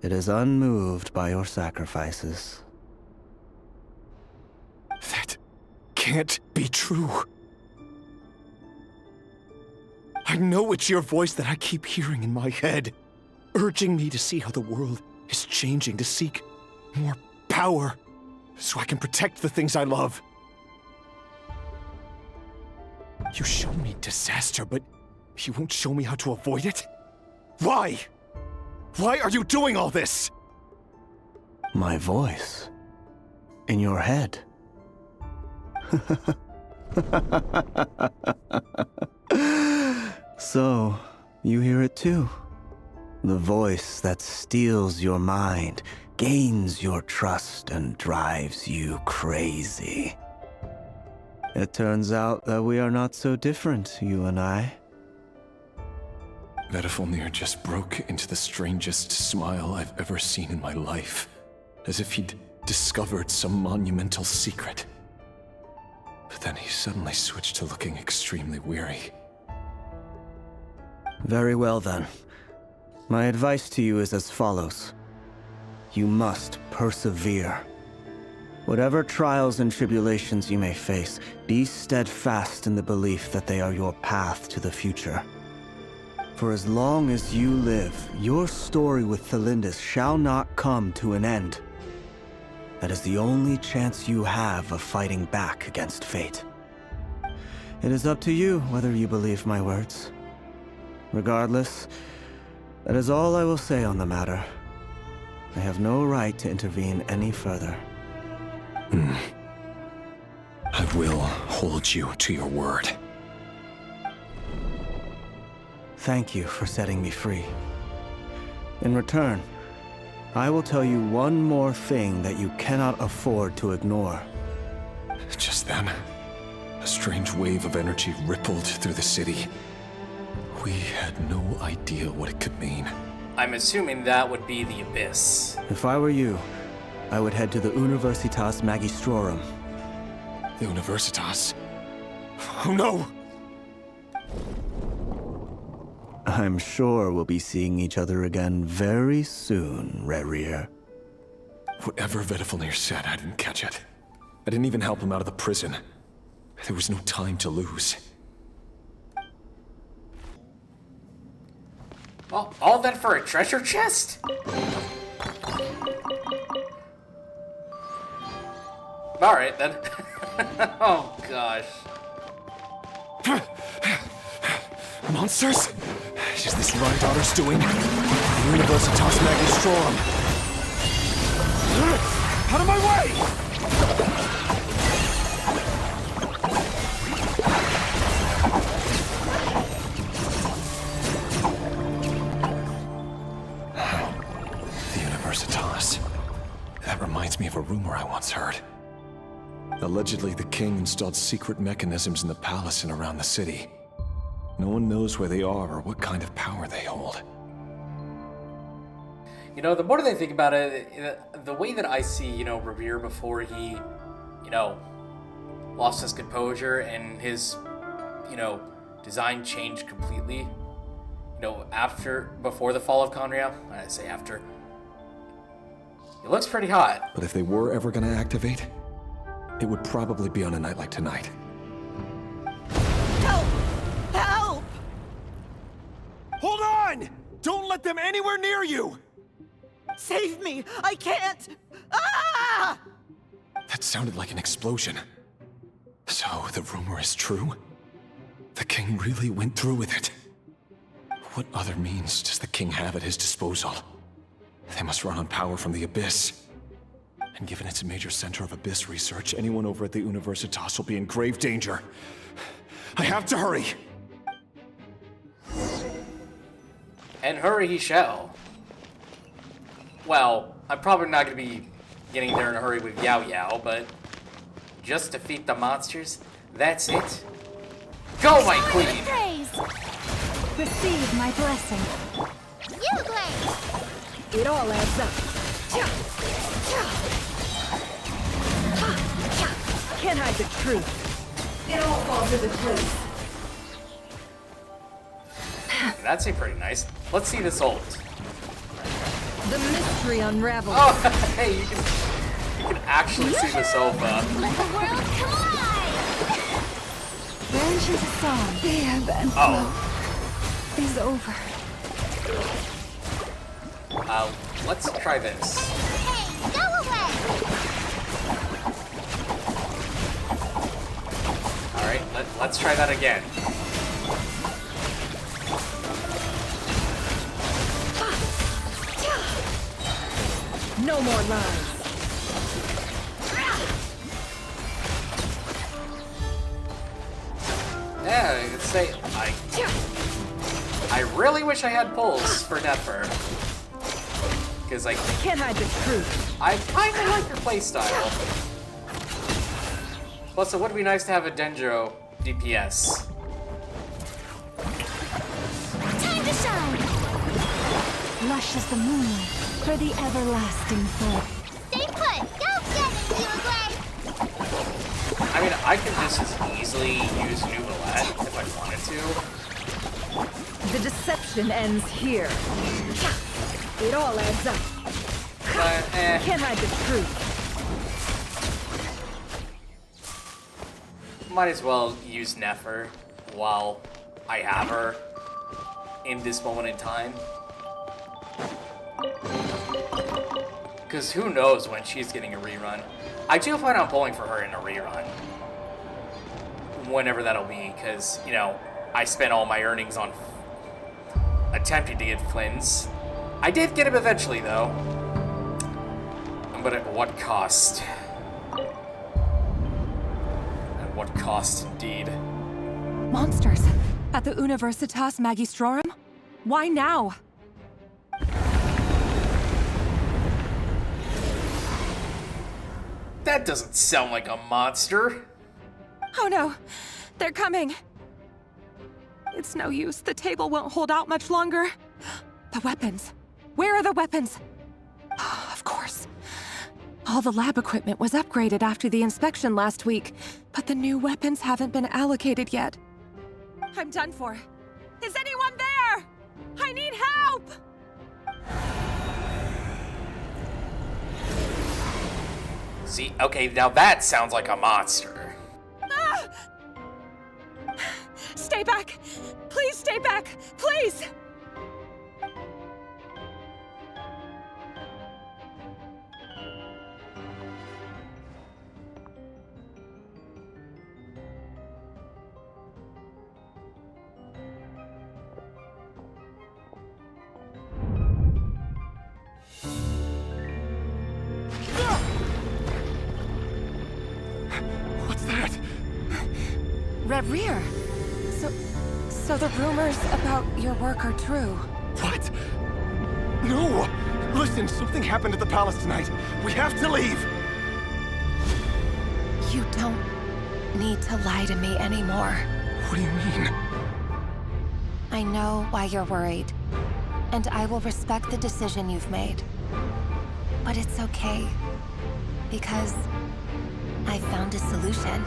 It is unmoved by your sacrifices. That can't be true. I know it's your voice that I keep hearing in my head, urging me to see how the world is changing, to seek more power, so I can protect the things I love. You show me disaster, but you won't show me how to avoid it? Why? Why are you doing all this? My voice. In your head. So, you hear it too? The voice that steals your mind, gains your trust, and drives you crazy. It turns out that we are not so different, you and I. Vedifalnir just broke into the strangest smile I've ever seen in my life, as if he'd discovered some monumental secret. But then he suddenly switched to looking extremely weary. Very well then. My advice to you is as follows. You must persevere. Whatever trials and tribulations you may face, be steadfast in the belief that they are your path to the future. For as long as you live, your story with Thelindis shall not come to an end. That is the only chance you have of fighting back against fate. It is up to you whether you believe my words. Regardless, that is all I will say on the matter. I have no right to intervene any further. I will hold you to your word. Thank you for setting me free. In return, I will tell you one more thing that you cannot afford to ignore. Just then, a strange wave of energy rippled through the city. We had no idea what it could mean. I'm assuming that would be the Abyss. If I were you, I would head to the Universitas Magistrorum. The Universitas? Oh no! I'm sure we'll be seeing each other again very soon, Rerir. Whatever Vedifalnir said, I didn't catch it. I didn't even help him out of the prison. There was no time to lose. Oh, all that for a treasure chest? Alright then. Oh gosh. Monsters? Is this what my daughter's doing? Universitas Magistrorum. Out of my way! The Universitas. That reminds me of a rumor I once heard. Allegedly, the king installed secret mechanisms in the palace and around the city. No one knows where they are or what kind of power they hold. You know, the more that I think about it, the way that I see, Rerir before he, lost his composure and his, design changed completely. Before the fall of Conria, I say after, it looks pretty hot. But if they were ever going to activate, it would probably be on a night like tonight. Help! Help! Hold on! Don't let them anywhere near you! Save me! I can't! Ah! That sounded like an explosion. So, the rumor is true? The king really went through with it? What other means does the king have at his disposal? They must run on power from the Abyss. And given it's a major center of Abyss research, anyone over at the Universitas will be in grave danger. I have to hurry! And hurry he shall. Well, I'm probably not going to be getting there in a hurry with Yao Yao, but just defeat the monsters, that's it. Go, my queen! Praise! Receive my blessing. You Grace! It all adds up. Can't hide the truth. It all falls into place. That's pretty nice. Let's see this ult. The mystery unravels. Oh, hey, you can actually see the sofa. Let the world collide! Genshin's a song. The ebb and flow is over. Let's try this. Hey, go away! Alright, let's try that again. No more lies. Yeah, I could say I really wish I had pulls for Nefer. Because I can't hide the truth. I kinda like your playstyle. Plus it would be nice to have a Dendro DPS. Time to shine! Lush as the moonlight for the everlasting flood. Stay put! Go get it, you Grace! I mean, I can just as easily use Nuvolette if I wanted to. The deception ends here. It all adds up. But, Can't hide the truth. Might as well use Nefer while I have her in this moment in time. Because who knows when she's getting a rerun. I do plan on pulling for her in a rerun. Whenever that'll be, because, you know, I spent all my earnings on attempting to get Flynn's. I did get him eventually, though. But at what cost? At what cost, indeed? Monsters at the Universitas Magistrorum? Why now? That doesn't sound like a monster. Oh no, they're coming. It's no use, the table won't hold out much longer. The weapons. Where are the weapons? Of course. All the lab equipment was upgraded after the inspection last week, but the new weapons haven't been allocated yet. I'm done for. Is anyone there? I need help! See, okay, now that sounds like a monster. Ah! Stay back! Please stay back! Please! What's that? Rerir! So the rumors about your work are true. What? No! Listen, something happened at the palace tonight. We have to leave! You don't need to lie to me anymore. What do you mean? I know why you're worried, and I will respect the decision you've made. But it's okay, because I found a solution.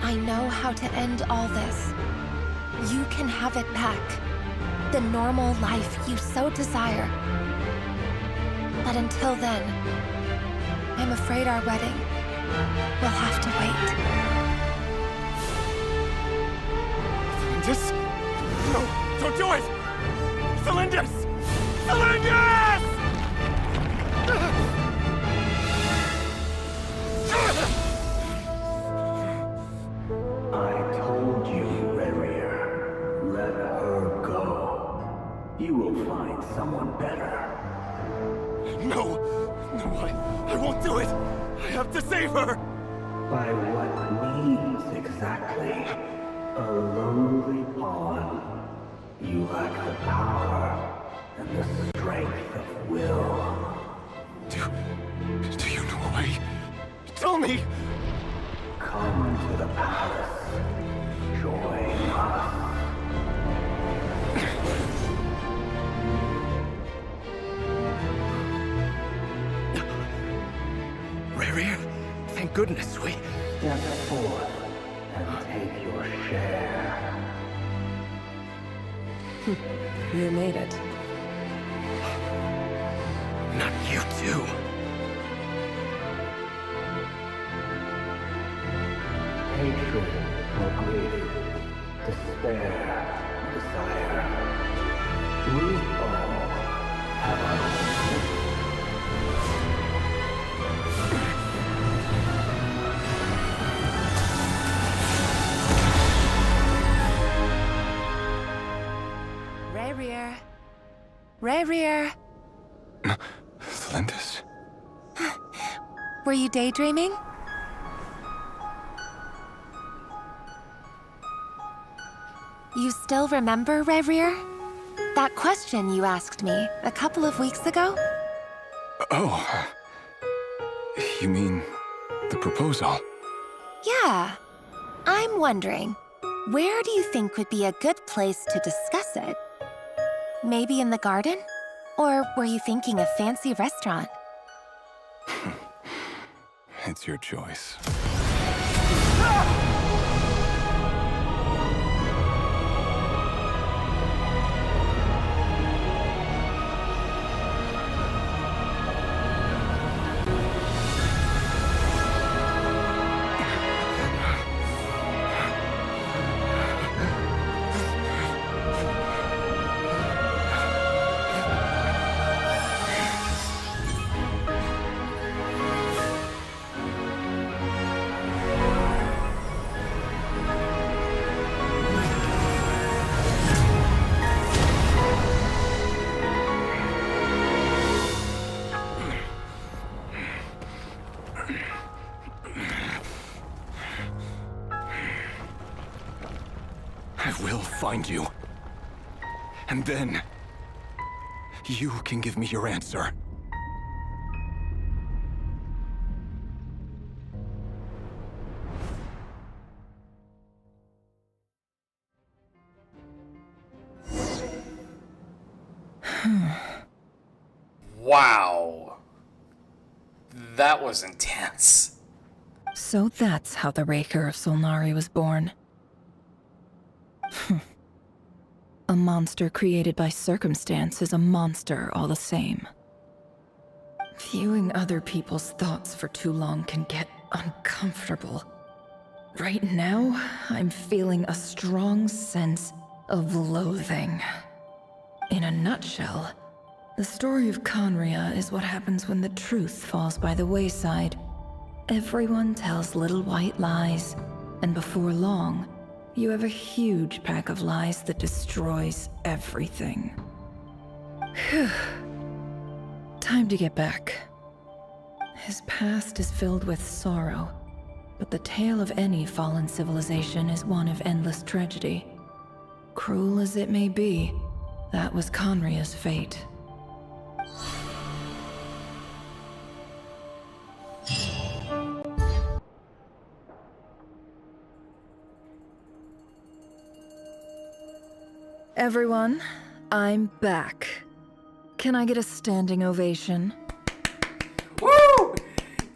I know how to end all this. You can have it back. The normal life you so desire. But until then, I'm afraid our wedding will have to wait. Cylindus? No, don't do it! Cylindus! Cylindus! I told you, Rerir. Let her go. You will find someone better. I won't do it! I have to save her! By what means exactly? A lowly pawn. You lack the power and the strength of will. Do you know a way? Tell me! Come to the palace. Join us. Rerir, thank goodness we... Step forth and take your share. You made it. Not you too. Hatred or grief, despair, desire. We all have our own. Rerir. Rerir. Thlindis? Were you daydreaming? You still remember, Rerir? That question you asked me a couple of weeks ago? Oh. You mean the proposal? Yeah. I'm wondering, where do you think would be a good place to discuss it? Maybe in the garden? Or were you thinking a fancy restaurant? It's your choice. I will find you. And then, you can give me your answer. Wow. That was intense. So that's how the Raker of Solnari was born. A monster created by circumstance is a monster all the same. Viewing other people's thoughts for too long can get uncomfortable. Right now, I'm feeling a strong sense of loathing. In a nutshell, the story of Conria is what happens when the truth falls by the wayside. Everyone tells little white lies, and before long, you have a huge pack of lies that destroys everything. Whew. Time to get back. His past is filled with sorrow, but the tale of any fallen civilization is one of endless tragedy. Cruel as it may be, that was Conria's fate. Everyone, I'm back. Can I get a standing ovation? Woo!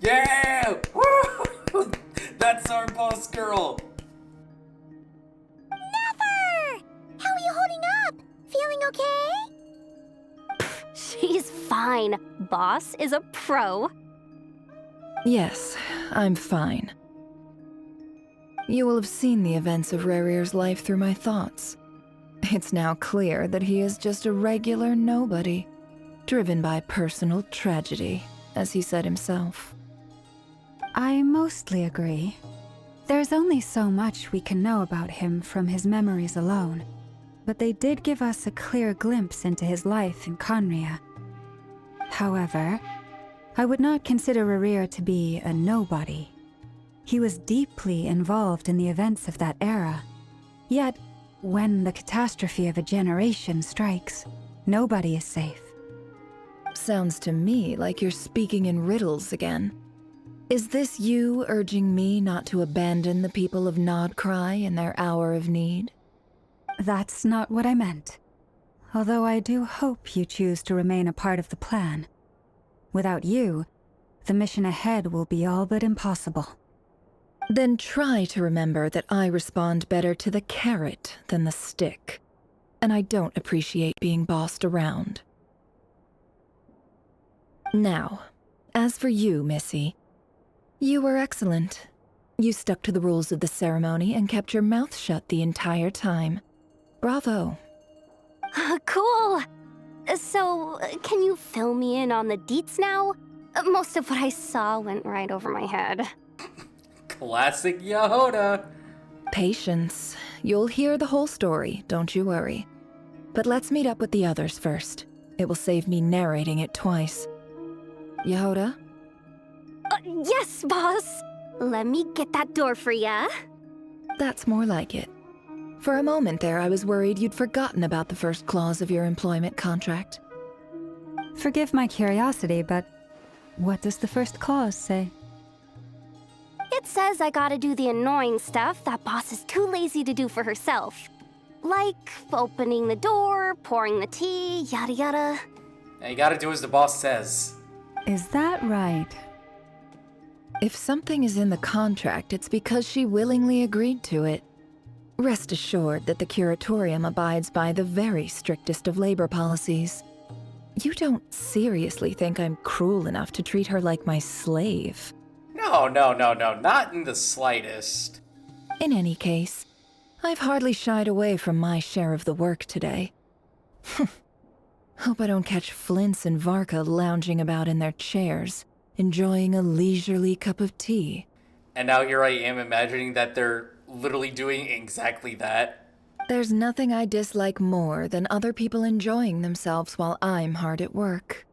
Yeah! Woo! That's our boss girl. Never! How are you holding up? Feeling okay? She's fine. Boss is a pro. Yes, I'm fine. You will have seen the events of Rerir's life through my thoughts. It's now clear that he is just a regular nobody, driven by personal tragedy, as he said himself. I mostly agree. There's only so much we can know about him from his memories alone, but they did give us a clear glimpse into his life in Conria. However, I would not consider Rerir to be a nobody. He was deeply involved in the events of that era. Yet, when the catastrophe of a generation strikes, nobody is safe. Sounds to me like you're speaking in riddles again. Is this you urging me not to abandon the people of Nod-Krai in their hour of need? That's not what I meant. Although I do hope you choose to remain a part of the plan. Without you, the mission ahead will be all but impossible. Then try to remember that I respond better to the carrot than the stick. And I don't appreciate being bossed around. Now, as for you, Missy, you were excellent. You stuck to the rules of the ceremony and kept your mouth shut the entire time. Bravo. Cool. So, can you fill me in on the deets now? Most of what I saw went right over my head. Classic Yehoda. Patience. You'll hear the whole story, don't you worry. But let's meet up with the others first. It will save me narrating it twice. Yehoda? Yes, boss. Let me get that door for ya. That's more like it. For a moment there, I was worried you'd forgotten about the first clause of your employment contract. Forgive my curiosity, but what does the first clause say? It says I gotta do the annoying stuff that boss is too lazy to do for herself. Like opening the door, pouring the tea, yada yada. And you gotta do as the boss says. Is that right? If something is in the contract, it's because she willingly agreed to it. Rest assured that the Curatorium abides by the very strictest of labor policies. You don't seriously think I'm cruel enough to treat her like my slave? No, not in the slightest. In any case, I've hardly shied away from my share of the work today. Hope I don't catch Flintz and Varka lounging about in their chairs, enjoying a leisurely cup of tea. And now here I am imagining that they're literally doing exactly that. There's nothing I dislike more than other people enjoying themselves while I'm hard at work.